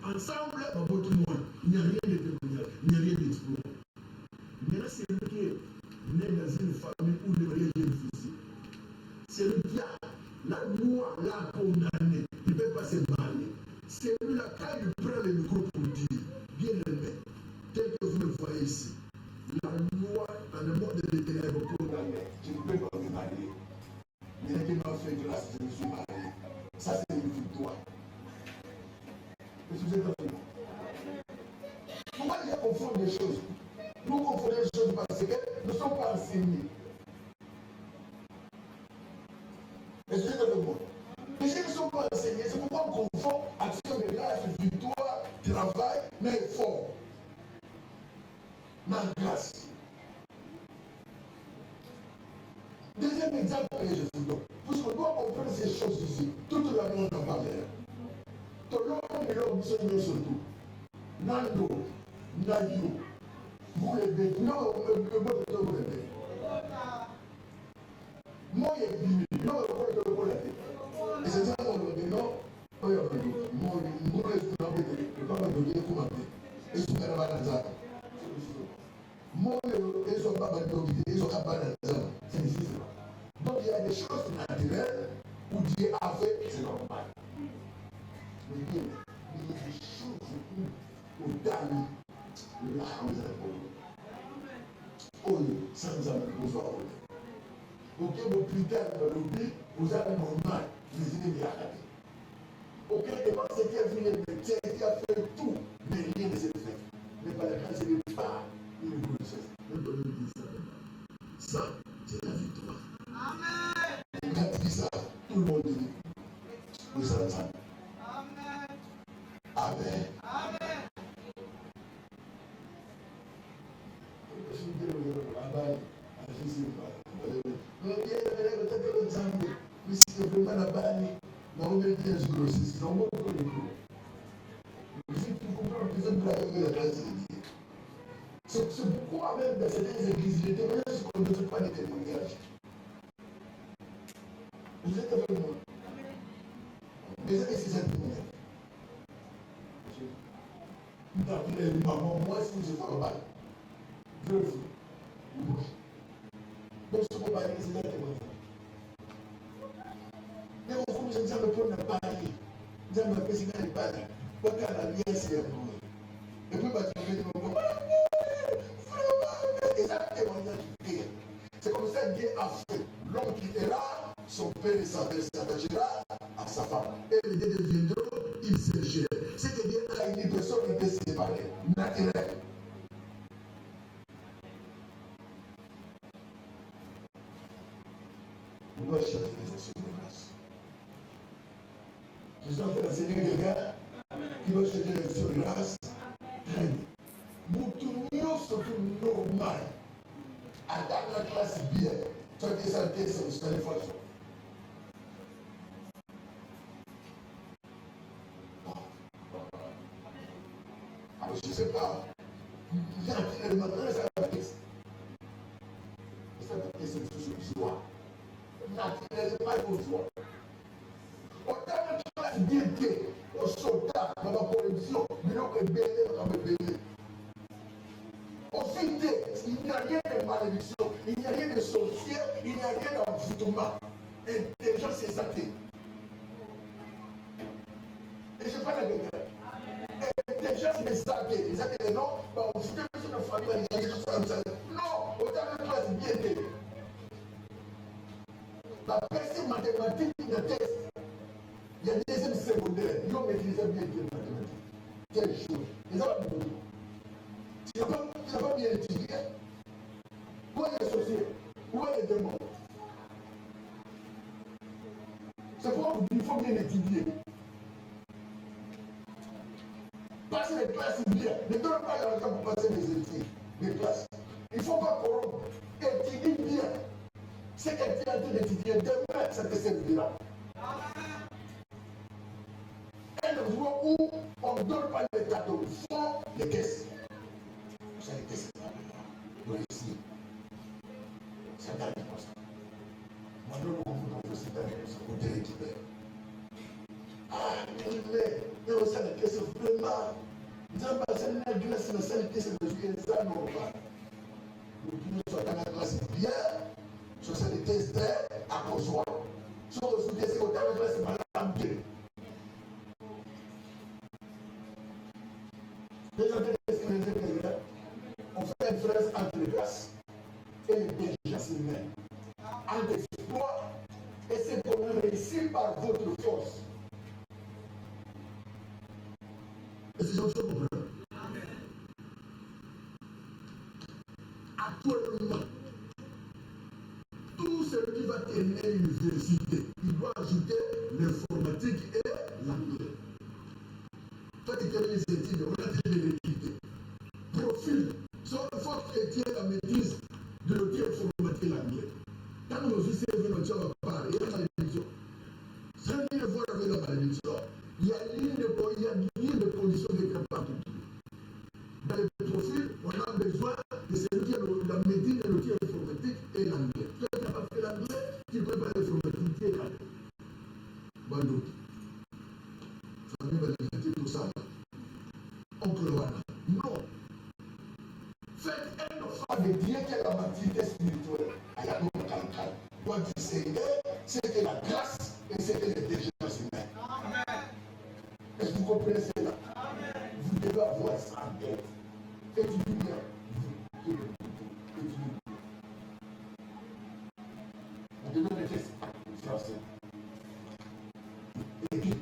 ensemble, il n'y a rien de témoignage, il n'y a rien d'exploit. Mais là, c'est lui qui est né dans une famille où le mariage est difficile. C'est lui qui a la loi l'a condamné, il ne peut pas se marier. C'est lui là, quand il prend le micro pour dire, bien aimé, tel que vous le voyez ici, la loi dans le monde de l'Éternel, confondent les choses. Nous confondons les choses parce que nous ne sommes pas enseignés. Est-ce que vous êtes avec moi? Les gens ne sont pas enseignés, c'est pourquoi on confond action de grâce, victoire, travail, mais effort. Ma grâce. Deuxième exemple que je vous donne. Parce qu'on doit comprendre ces choses ici. Toute la monde n'a pas l'air. Tout le monde est là, vous savez surtout. Nando, Nayo, vous les bêtes. Non, vous les bêtes. Moi, il y a 10 000. Non, vous les bêtes. Et c'est ça qu'on me dit, non. Moi, je suis là, je ne peux pas me donner comment dire. Et je suis là, moi, ils sont pas bandés, ils sont pas bandés. C'est difficile. Donc, il y a des choses naturelles où Dieu a fait, c'est normal. Mais il y a des choses où Dani, le Hamza, sans âme, vous avez. Ok, vous plus tard, vous avez mon mal, les ennemis à la vie. Ok, devant ce qui a vu les médecins, qui a fait tout, mais rien ne s'est fait. Mais par la grâce de Dieu, il est bon. Ça, c'est la victoire. Amen. Quand tu dis ça, tout le monde dit, vous savez ça. Amen. Amen. Amen. C'est pourquoi même dans certaines églises, les témoignages qu'on ne fait pas des témoignages. Vous êtes avec moi? Les amis, c'est ça le témoignage. Maman, moi, si je fais mal, je le fais. Donc, ce qu'on va dire, c'est ça le témoignage. Mais on faut que je me prenne la parler. Je me fais signer les balles. Quand on a bien, c'est un peu. Et puis, je vais dire, c'est comme ça que Dieu a fait. L'homme qui est là, son père s'attachera à sa femme. Et les deux deviendront, ils se gèrent. C'est que Dieu a une personne qui était séparée, naturelle. On doit chercher les actions de grâce. Je suis en train d'enseigner quelqu'un qui va chercher les actions de grâce. Nous tournions ce qui est normal. Attends la classe bien. Toi qui es santé, c'est une force. Alors je ne sais pas. Le matin, ça va être. Ça va être une chose de joie. Naturellement, il faut joie. Autant la classe bien fait, au soldat, dans la production, mais non, que bien, dans le bébé. Au fil il n'y a rien de malédiction, il n'y a rien de sorcier, il n'y a rien d'envoûtement. Intelligence, c'est santé. Et je parle de quelqu'un. Intelligence, c'est santé. Les santé, non, on se fait sur la famille, il y a des choses comme ça. Non, autant de classe bien fait. La personne mathématique, il y a test. Il y a deuxième secondaire, ils ont maîtrisé bien les mathématiques. Quelle chose. Ils ont beaucoup. Tu n'as pas bien étudié. Où est le sorcier? Où est le démon? C'est pourquoi il faut bien étudier. Passer les classes bien. Ne donne pas l'argent pour passer les classes. Il ne faut pas corrompre. Étudie bien. Ce que tu es en train d'étudier, demain, ça te servira. Un endroit où on ne donne pas les cadeaux, il faut les caisses. C'est les caisses. Pour réussir. C'est un dernier comme ça. Maintenant, on vous aussi dans le côté récupéré. Ah, mais on sait que c'est vraiment. Nous avons passé une glace, mais c'est que c'est le ça normal. Nous sommes dans la classe bien, sur cette thèse à consoir. Sur le soutien, c'est au terme de la classe malade. On fait une différence entre les grâces et les intelligences humaines. Entre exploit et c'est qu'on réussit par votre force. Est-ce que je comprends? actuellement, tout celui qui va tenir l'université, il doit ajouter l'informatique et l'anglais. Toi qui termines les études, on a déjà les études. Profil, sauf il faut que tu aies la maîtrise de l'outil informatique et l'anglais. Quand nous aussi c'est notre job à part, il y a la malédiction. Si on vient voir avec la malédiction, il y a une ligne de conditions de partout. Dans le profil, on a besoin de celui qui a la maîtrise de l'outil informatique et l'anglais. Toi qui n'as pas fait l'anglais, tu ne peux pas l'informatique et l'anglais. Bon, donc, famille va dire tout ça. Oncle Wana. Non. Faites un enfant de Dieu qui a la maturité spirituelle. À la nouvelle calcale. Doit discerner ce que la grâce et ce que l'intelligence humaine. Amen. Est-ce que vous comprenez cela? Amen. Vous devez avoir ça en tête. Étudiez bien. Étudiez bien. Vous devez mettre ça français. Et puis,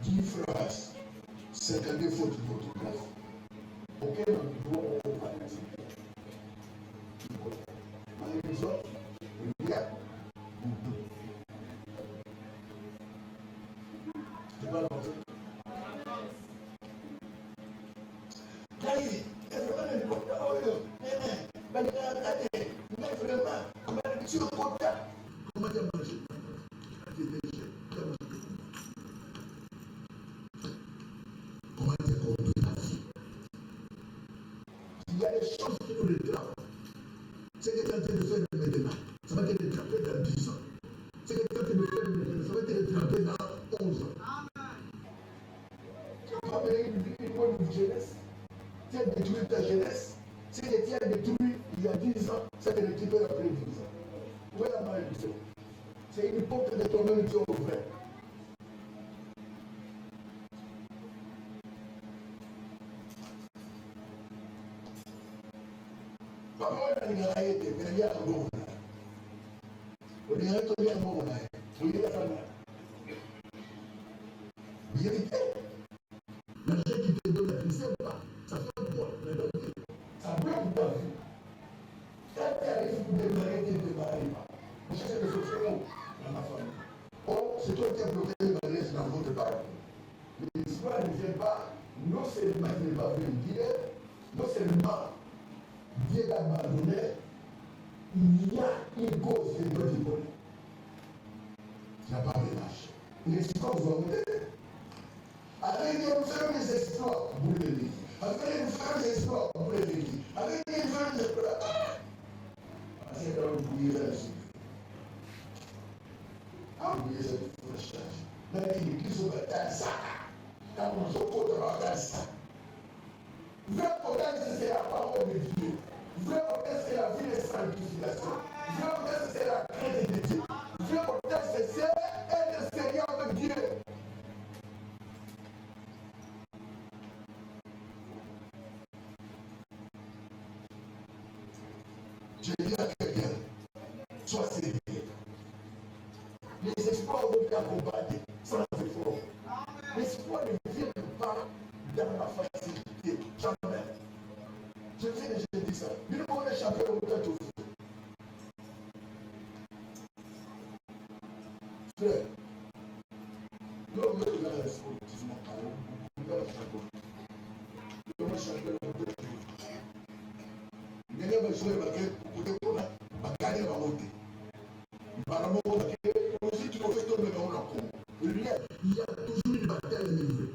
10 phrases, 52 fautes d'orthographe. Auquel on doit participer. Dans les autres, il y a tu vas lancer. D'ailleurs, il y a vraiment des comptes. Mais vraiment, comment tu le comptes? Comment tu as mangé? Comment tu as conduit ta vie? Il y a des choses qui nous réclament. Ce que tu es en train de faire maintenant, ça va te rattraper dans 10 ans. Ce que tu es en train de faire maintenant, ça va te rattraper dans 11 ans. Tu vas pas mener une bonne jeunesse. Tu as détruit ta jeunesse. Ce que tu as détruit il y a 10 ans, ça te récupère après 10 ans. Où est la malédiction? C'est une porte de toi-même qui est ouverte. Papa, on a une raïté, mais il y a un bon. On est retourné à un bon. On est à la vérité. L'argent qui te donne, tu ne sais pas. Ça fait quoi? Ça peut être ta vie. Quand tu arrives pour démarrer, tu ne démarres pas. Vous cherchez des solutions dans ma famille. Or, c'est toi qui as bloqué les mariages dans votre parole. Mais l'histoire ne vient pas, non seulement il ne va pas venir Dieu, non seulement Dieu l'a abandonné, il y a une cause de notre bonheur. Il n'y a pas de lâche. Les histoires vont monter. Avec une ferme des exploits, vous le dites. Avec une ferme des exploits, vous le dites. Avec une ferme des exploits, c'est dans le bouillir la suite. Ah, vous voyez cette recherche. Mais il dit sur le tas, quand on se compte dans le tas. Vrai organe, c'est la parole de Dieu. Vrai organe, c'est la vie de sanctification. Vrai organe, c'est la crainte de Dieu. Vrai organe, c'est être sérieux avec Dieu. Je dis à quelqu'un, sois sérieux. Les espoirs vont t'accompagner sans effort. L'espoir ne vient pas dans la facilité. Jamais. Je sais que j'ai dit ça. Mais nous avons échappé au tête au feu. Frère, l'homme est là, sportivement, il va échapper. L'homme a échappé au tête au feu. Il y a des joueurs qui ont gagné la montée. Aussi, tu peux faire tomber dans la cour. Il y a toujours une bataille à l'élever.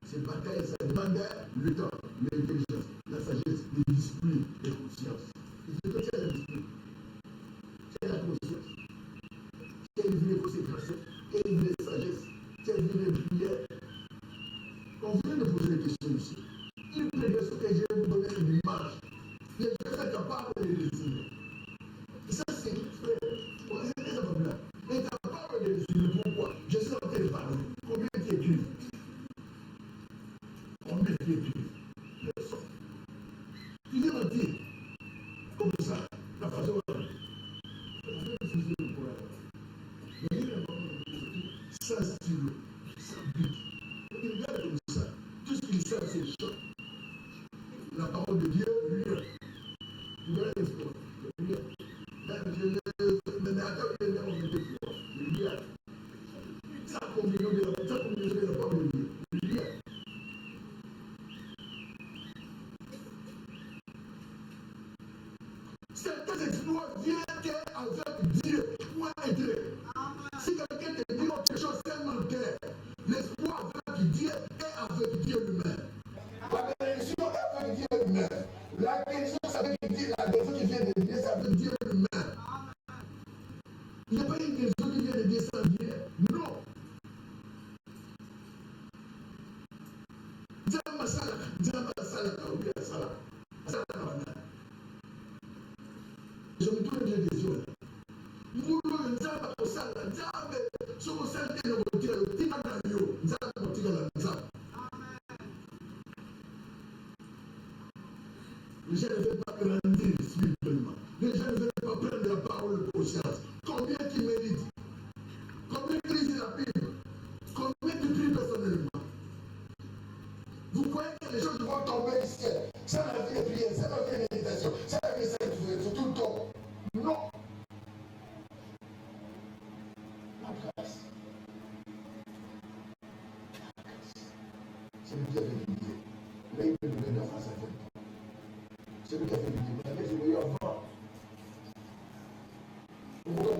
Cette bataille, ça demande le temps, l'intelligence, la sagesse, l'esprit, la conscience. Il faut que tu aies l'esprit. Tu as la conscience. Tu as une vie de consécration. Tu as une vie de sagesse. Tu as une vie de prière. On vient de poser des questions ici. Une prédication que je vais vous donner une image. Les gens sont capables de les désigner. Et ça, c'est frère. C'est ça problème. Et capable de désigner pourquoi. Je suis en train de parler. Combien tu écrives? Combien tu écrives? Personne. Tu dis mentir. Comme ça. La façon dont sans stylo, sans but. Il regarde comme ça. Tout ce qu'il sait, c'est le chant. la parole de Dieu, lire. Tu verras l'espoir. Lire. Mais attends, il y a des fois. Lire. Ça combinaison de la parole de Dieu. Lire. Certains exploits viennent avec Dieu. Point et Dieu. Si quelqu'un te dit autre chose, c'est un menteur. L'espoir avec Dieu est avec Dieu lui-même. La bénédiction est avec Dieu lui-même. La bénédiction, c'est avec Dieu. La bénédiction qui vient de Dieu, c'est avec Dieu lui-même. Il n'y a pas une bénédiction qui vient de Dieu sans Dieu. Non. Diamba salaka, oui, salaka. Salaka. Je me tourne les yeux. Mulu nzamba osala nzambe soko sante na botika tika na yo nzamba botika la nzamba. Les gens ne veulent pas grandir spirituellement. Les gens ne veulent pas prendre la parole de conscience. Combien tu mérites? Combien tu lis la Bible? Combien tu pries personnellement? Vous croyez que les gens qui vont tomber du ciel, ça va faire des prières, ça va faire des méditations, ça va faire ça tout le temps? Non. Celui qui avait l'idée, là il peut nous donner face à toi. Celui qui avait l'idée, mais je voyais avant. On voit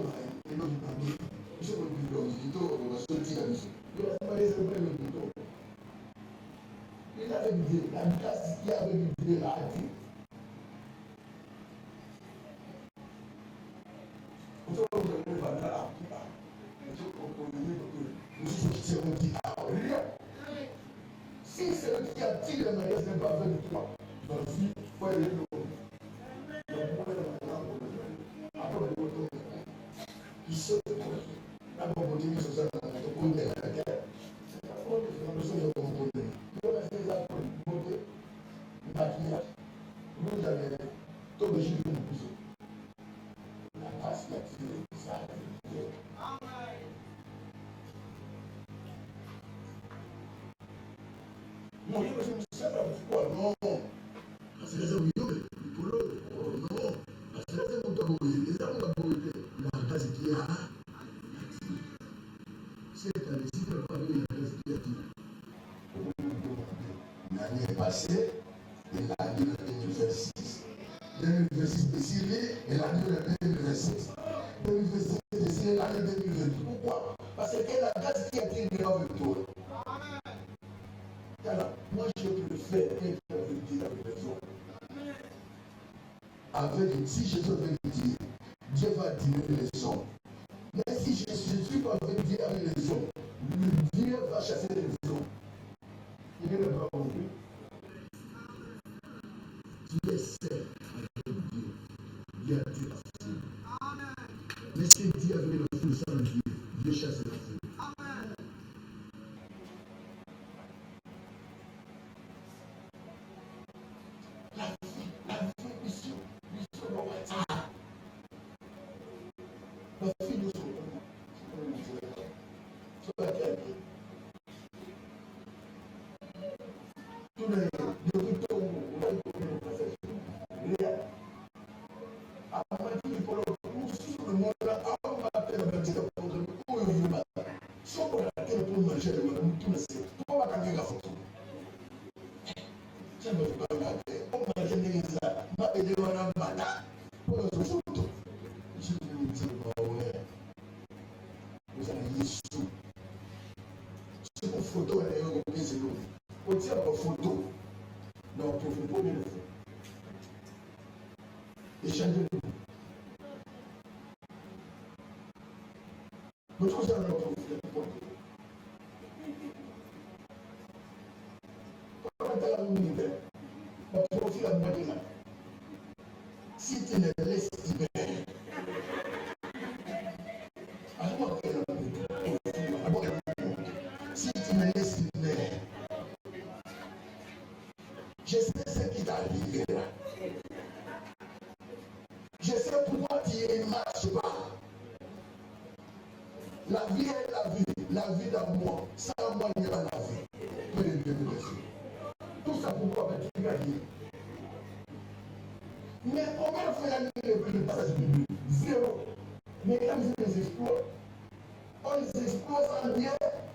il m'a dit, je suis venu dans le bureau, on va sortir la mission. Il a pas laissé le bureau. Il avait l'idée, la classe qui avait l'idée l'a dit. On se retrouve dans le bandara. On se dit, rien. Si c'est eux qui attirent le mariage, n'est pas avec toi. Vas-y, il faut aller loin. Après, on va il saute de toi. La bonne sur ça, on te connaît la guerre. C'est la faute de la personne de mon côté. Il faut rester là pour le monter. Le maquillage. Vous avez tout le jeu de mon cousin. La passe qui attire, ça arrive. Non, je me sais pas pourquoi, non. Parce que les hommes, pour l'autre, non. Parce que les hommes, les hommes, la base qui est là. C'est un décide de pas de la base qui est là. L'année passée, et l'année de 2026. 2026 décidé, et l'année de 2027. 2026 décidé, l'année 2028. Pourquoi? Parce que la base qui est là avec toi. Alors, moi je préfère être avec Dieu avec raison. Avec, si Jésus veut dire, Dieu va diminuer les hommes. Mais si je ne suis pas avec Dieu avec les hommes, Dieu va chasser les hommes. Il ne va pas compris. Tu es seul avec Dieu. Dieu a Dieu la foule. Mais si Dieu avec la foule sans Dieu, Dieu chasse la foule. Si tu ne laisses pas, si tu me laisses libérer, je sais ce qui t'arrivera. Je sais pourquoi tu ne marches pas. La vie est la vie d'amour. Sans moi, il n'y a pas la vie. Tout ça pourquoi tu vas dire. Mais combien de fois il a mis le passage biblique? Zéro. Mais quand ils les exploits, on les exploits sans Dieu,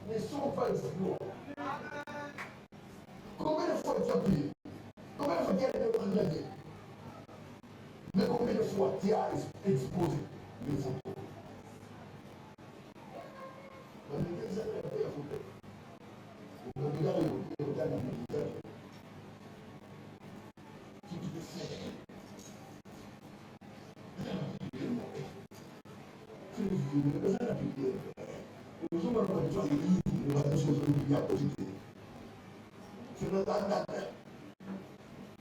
ne sont pas exploits. Combien de fois tu as prié? Combien de fois tu as demandé à Dieu? Mais combien de fois tu as exposé les photos?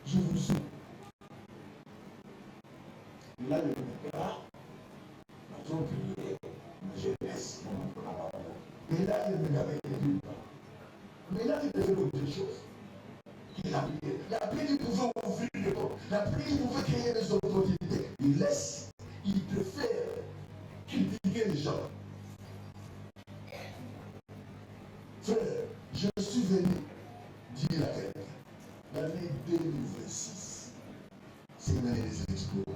Je vous suis. Là, le père a trop prié, ma jeunesse. Et là, il me l'avait dit. Mais là, il faisait autre chose. La prière pouvait ouvrir les portes. La prière pouvait créer des opportunités. Il préfère critiquer les gens. Frère, je suis venu dire à quelqu'un, l'année 2026, c'est une année des exploits.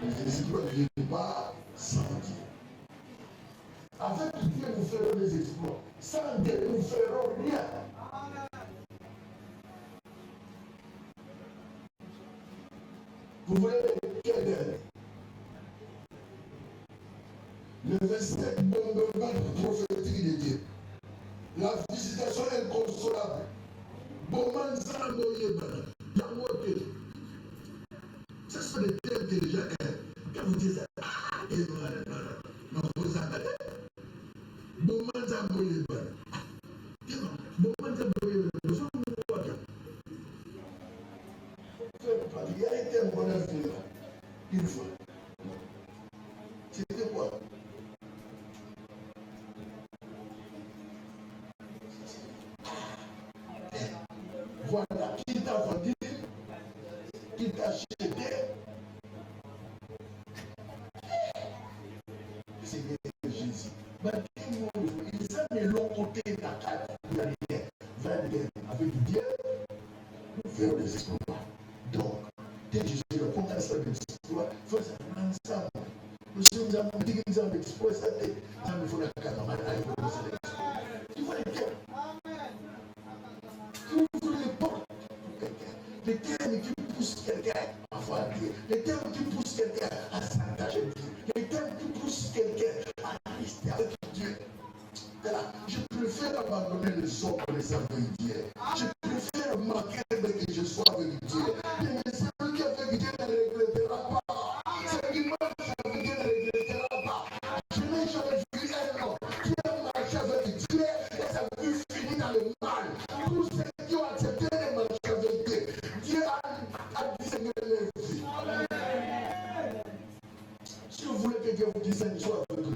Les exploits ne viennent pas sans Dieu. Avec Dieu, nous ferons des exploits. Sans Dieu, nous ne ferons rien. Vous voulez quelle année? Le 27 bombardement prophétique de Dieu. La visitation inconsolable. Bomanza Moyeba. Yamote. Ce sont des termes que les gens aiment. Quand vous dites ça, non, vous arrêtez. Bomanza Moyeba. Bomanza Moyeba. Nous sommes quoi? Il y a été un bon avenir. Une fois. C'était quoi? Voilà, qui t'a vendu, qui t'a acheté. Seigneur Jésus. Ils sont de l'autre côté de la carte. Il y a rien. Avec Dieu, nous faisons des exploits. Donc, dès que Jésus le compte à ça des exploits, il faut se faire ensemble. Nous sommes en dit qu'ils ont exploits, ça me faut la caméra. Il faut les faire. Les termes qui poussent quelqu'un à voir Dieu, les termes qui poussent quelqu'un à s'engager Dieu, les termes qui poussent quelqu'un à rester avec Dieu. Voilà. Je préfère abandonner les hommes pour les avec Dieu. Je préfère manquer que je sois avec Dieu. Mais celui qui est avec Dieu ne regrettera pas. Celui qui marche avec Dieu ne regrettera pas. Je n'ai jamais vu un homme qui a marché avec Dieu et sa vie finit dans le mal. Tous ceux qui ont accepté de marcher avec Dieu, Dieu a discerné leur vie. Si vous voulez que Dieu vous discerne, soit avec lui.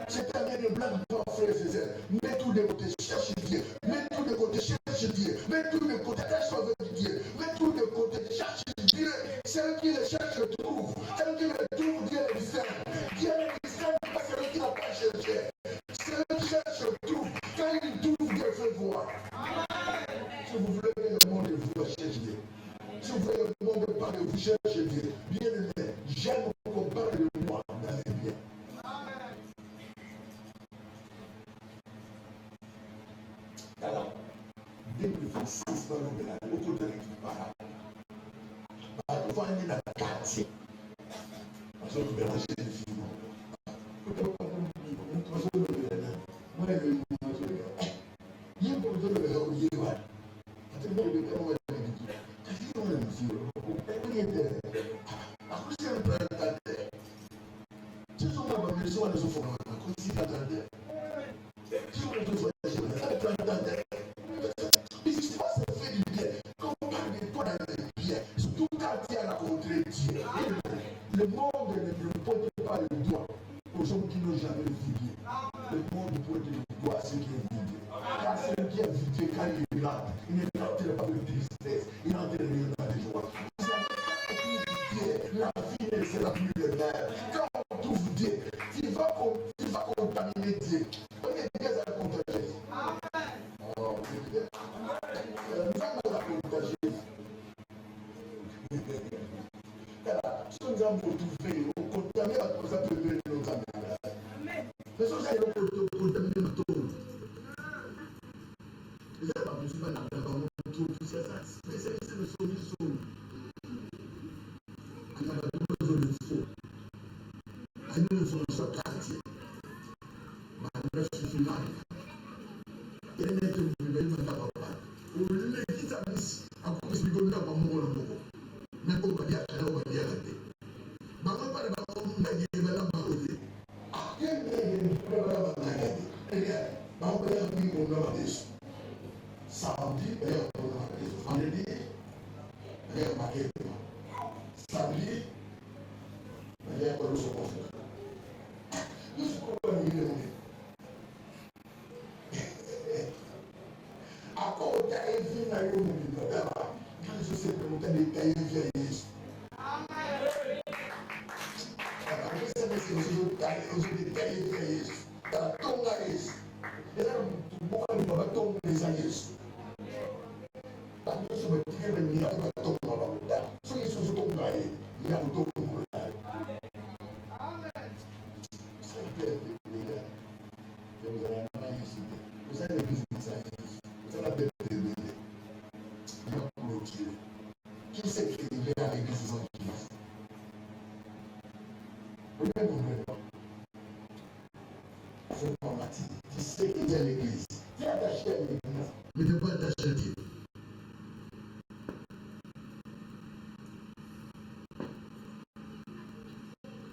Cette année ne blague pas, frères et sœurs. Mets tout de côté, cherche Dieu. Mets tout de côté, cherche Dieu. Mets tout de côté, reste avec Dieu. Mets tout de côté, cherche Dieu. Celui qui le cherche le trouve. Celui qui le trouve, Dieu le discerne. Dieu ne discerne pas celui qui n'a pas cherché. Celui qui cherche le trouve. Quand il trouve, Dieu fait voir. Si vous voulez que le monde vous cherche Dieu. Si vous voulez que le monde parle de vous, cherche Dieu. Bien aimé, j'aime qu'on parle de moi dans les biens. Alors, 2026, beaucoup de récupération. Il faut aller dans le quartier. Parce que vous mélangez les filles. Le monde ne porte pas le doigt aux gens qui n'ont jamais vu Dieu. Le monde porte le doigt à ceux qui ont vu Dieu. Car celui qui a vu Dieu, quand il rentre, il ne rentre pas de tristesse, il rentre dans la joie. Vous savez, quand on trouve Dieu, la vie ne sera plus de même. Quand on trouve Dieu, tu vas contaminer Dieu. Combien de Dieu va contagier? Oh, Dieu. Nous allons la contagier.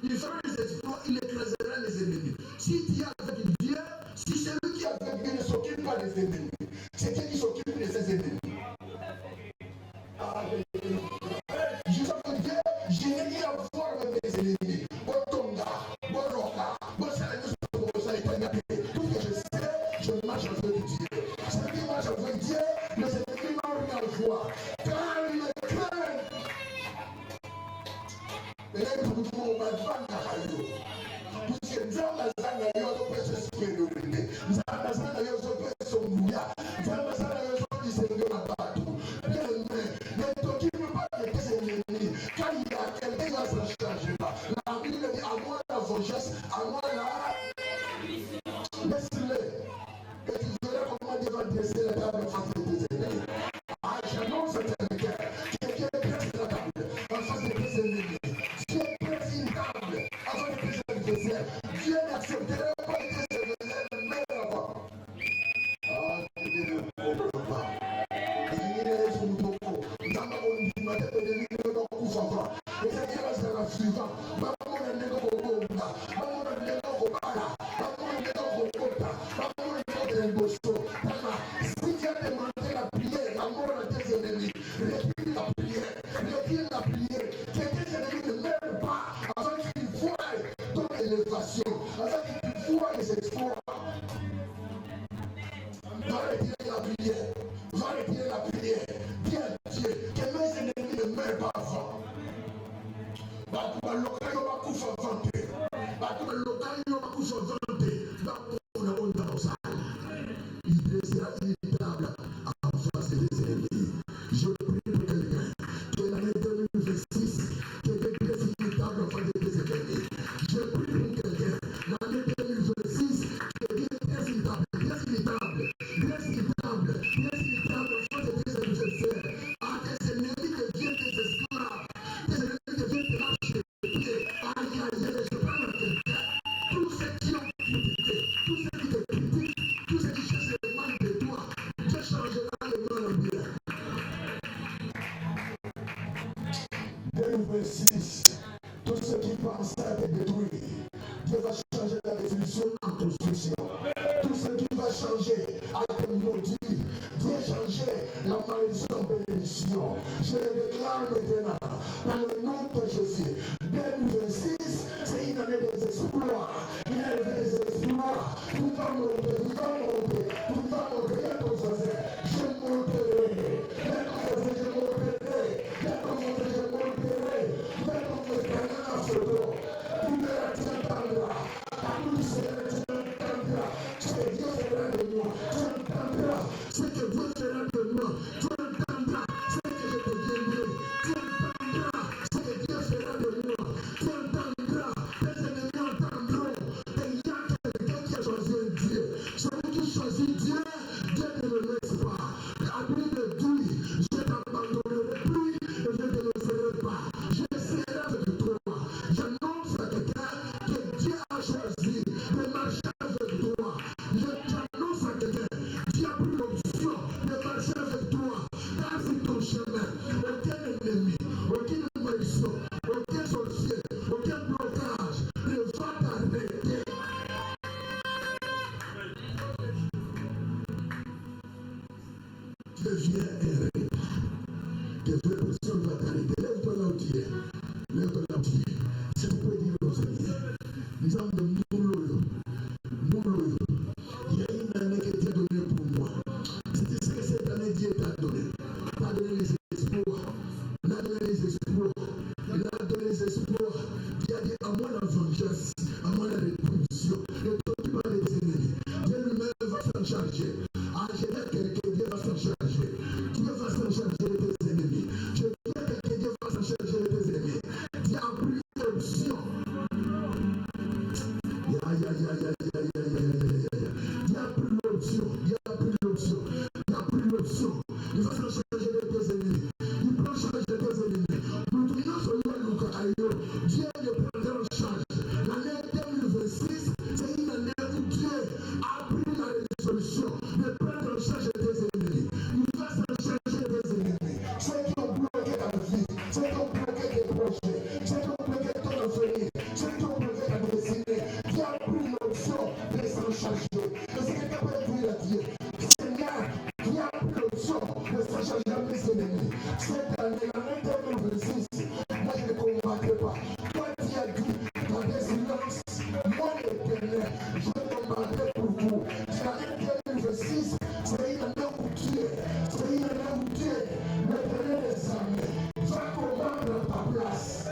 Il fera les exploits, il écrasera les ennemis. Si tu es avec Dieu, si celui qui est avec Dieu ne s'occupe pas des ennemis, c'est Dieu qui s'occupe de ses ennemis. Je suis avec Dieu, je n'ai rien à voir avec mes ennemis. Bon Tonga, bon Roka, bon Salami, tout ce que je sais, je marche avec Dieu. Celui qui marche avec Dieu, les ennemis n'ont rien à voir. Car il me craint. Et là, nous pouvons pas puisque nzambe azanga yo azopesa superiorité, nzambe azanga yo azopesa nguya, nzambe azanga yo azobisenge na bato. Bien-aimé, ne t'occupe pas de tes ennemis, car il y a quelqu'un qui va se changer là. La Bible dit à moi la vengeance, à moi la... Laisse-les, et tu verras comment Dieu va dresser la table en face de tes ennemis. Ah, j'annonce à quelqu'un dresse la table en face de tes ennemis. Dieu dresse une table en face de tes adversaires. Dieu n'acceptera pas tes adversaires même avant. Ah, Dieu ne comprend pas. Il est son toko. Nous avons dit, ma tête de l'île de Koufava. Et c'est qui va se la suivant. Maman n'a pas de Koumba. Maman n'a pas de Koumba. Maman n'a pas de Koumba. Maman n'a pas de Bosso. Si tu as demandé la prière, la mort à tes ennemis, retire la prière. Retire la prière. Que tes ennemis ne meurent pas avant qu'ils voient ton élévation, avant qu'ils voient les exploits. Va retirer la prière. Va retirer la prière. Dis à Dieu que mes ennemis ne meurent pas avant. Batu local va kufa vante. Batu local va kufa vante. Bakuna onda osala. Il dressera une table en face des ennemis. Je prie pour quelqu'un que l'année 2026, que Dieu dresse une table en face des ennemis. Je prie pour quelqu'un l'année 2026, que Dieu dresse une table, dresse une table, dresse une table, dresse une table en face des adversaires. À tes ennemis deviennent des esclaves, tes ennemis deviennent des marches. Aïe, aïe, je parle à quelqu'un. Tous ceux qui ont critiqué, tous ceux qui te critiquent, tous ceux qui cherchent le mal de toi, Dieu changera le mal en bien. 2026, tous ceux qui pensent à te détruire, Dieu va changer la définition en construction. Tout ce qui va changer à te maudire, Dieu changer la malédiction en bénédiction. Je le déclare maintenant, dans le nom de Jésus. 2026, c'est une année des exploits. Une année des exploits. Tout va monter, tout va monter, tout va monter. Il y a ton voisin, je monterai. Il y a ton voisin, je monterai. Il y a ton voisin, je monterai. Il y a ton voisin, un photo. Tout le tu entendras. Tout cela tu entendras. Ce que Dieu fera de moi, tu entendras. Ce que Dieu fera de moi, tu entendras. Ce que je deviendrai, tu entendras. Ce que Dieu fera de moi. Tes vraies pressions vont t'arrêter. Lève-toi là où tu es. Lève-toi là où tu es. Si tu peux dire au Seigneur, nous sommes de Mouloyo. Mouloyo. Il y a une année que Dieu a donnée pour moi. C'est ce que cette année Dieu t'a donné. Il t'a donné les espoirs. Il a donné les espoirs. Il a donné les espoirs. Il a dit à moi la vengeance, à moi la répulsion. Ne t'occupe pas de tes ennemis. Dieu lui-même va s'en charger. Ah, je dis à quelqu'un, Dieu va s'en charger. Dieu va s'en charger de tes ennemis. Je dis à quelqu'un, Dieu va s'en charger de tes ennemis. Dieu a pris l'option. Dieu a pris l'option. Dieu a pris l'option. Dieu a pris l'option. Il va s'en charger de tes ennemis. Il prend charge de tes ennemis. Nous tournons sur le Dieu ne prendra en charge. L'année 2026, c'est une année où Dieu a pris la résolution de prendre en charge de tes ennemis. Il va s'en charger de tes ennemis. Ceux qui ont bloqué ta vie, ceux qui ont bloqué tes projets, ceux qui ont bloqué ton avenir, ceux qui ont bloqué ta destinée, Dieu a pris l'option de s'en charger. Est-ce que tu peux dire à Dieu, Seigneur, Dieu a pris l'option de s'en charger de tes ennemis. Cette année, l'année 2026, moi je ne combattrai pas. Toi tu as dit, dans des silences, moi l'Éternel, je combattrai pour vous. L'année 2026, c'est une année où Dieu, c'est une année où Dieu, l'Éternel des armées, va combattre à ta place.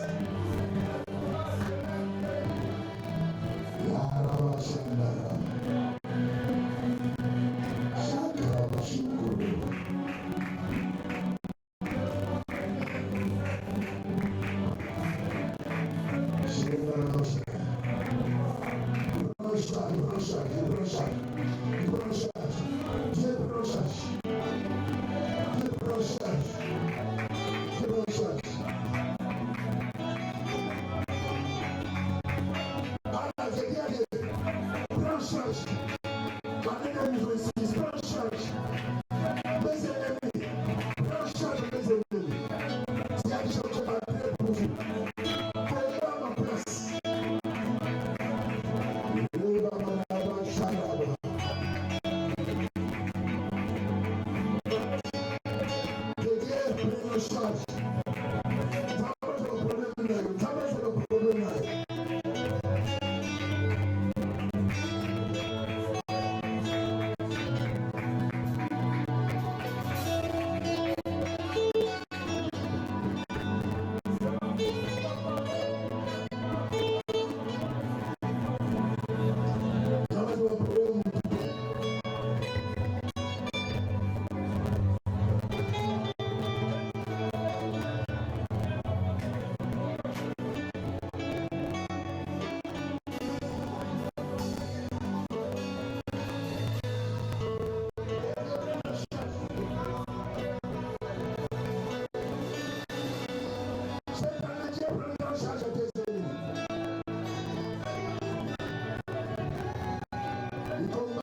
Cette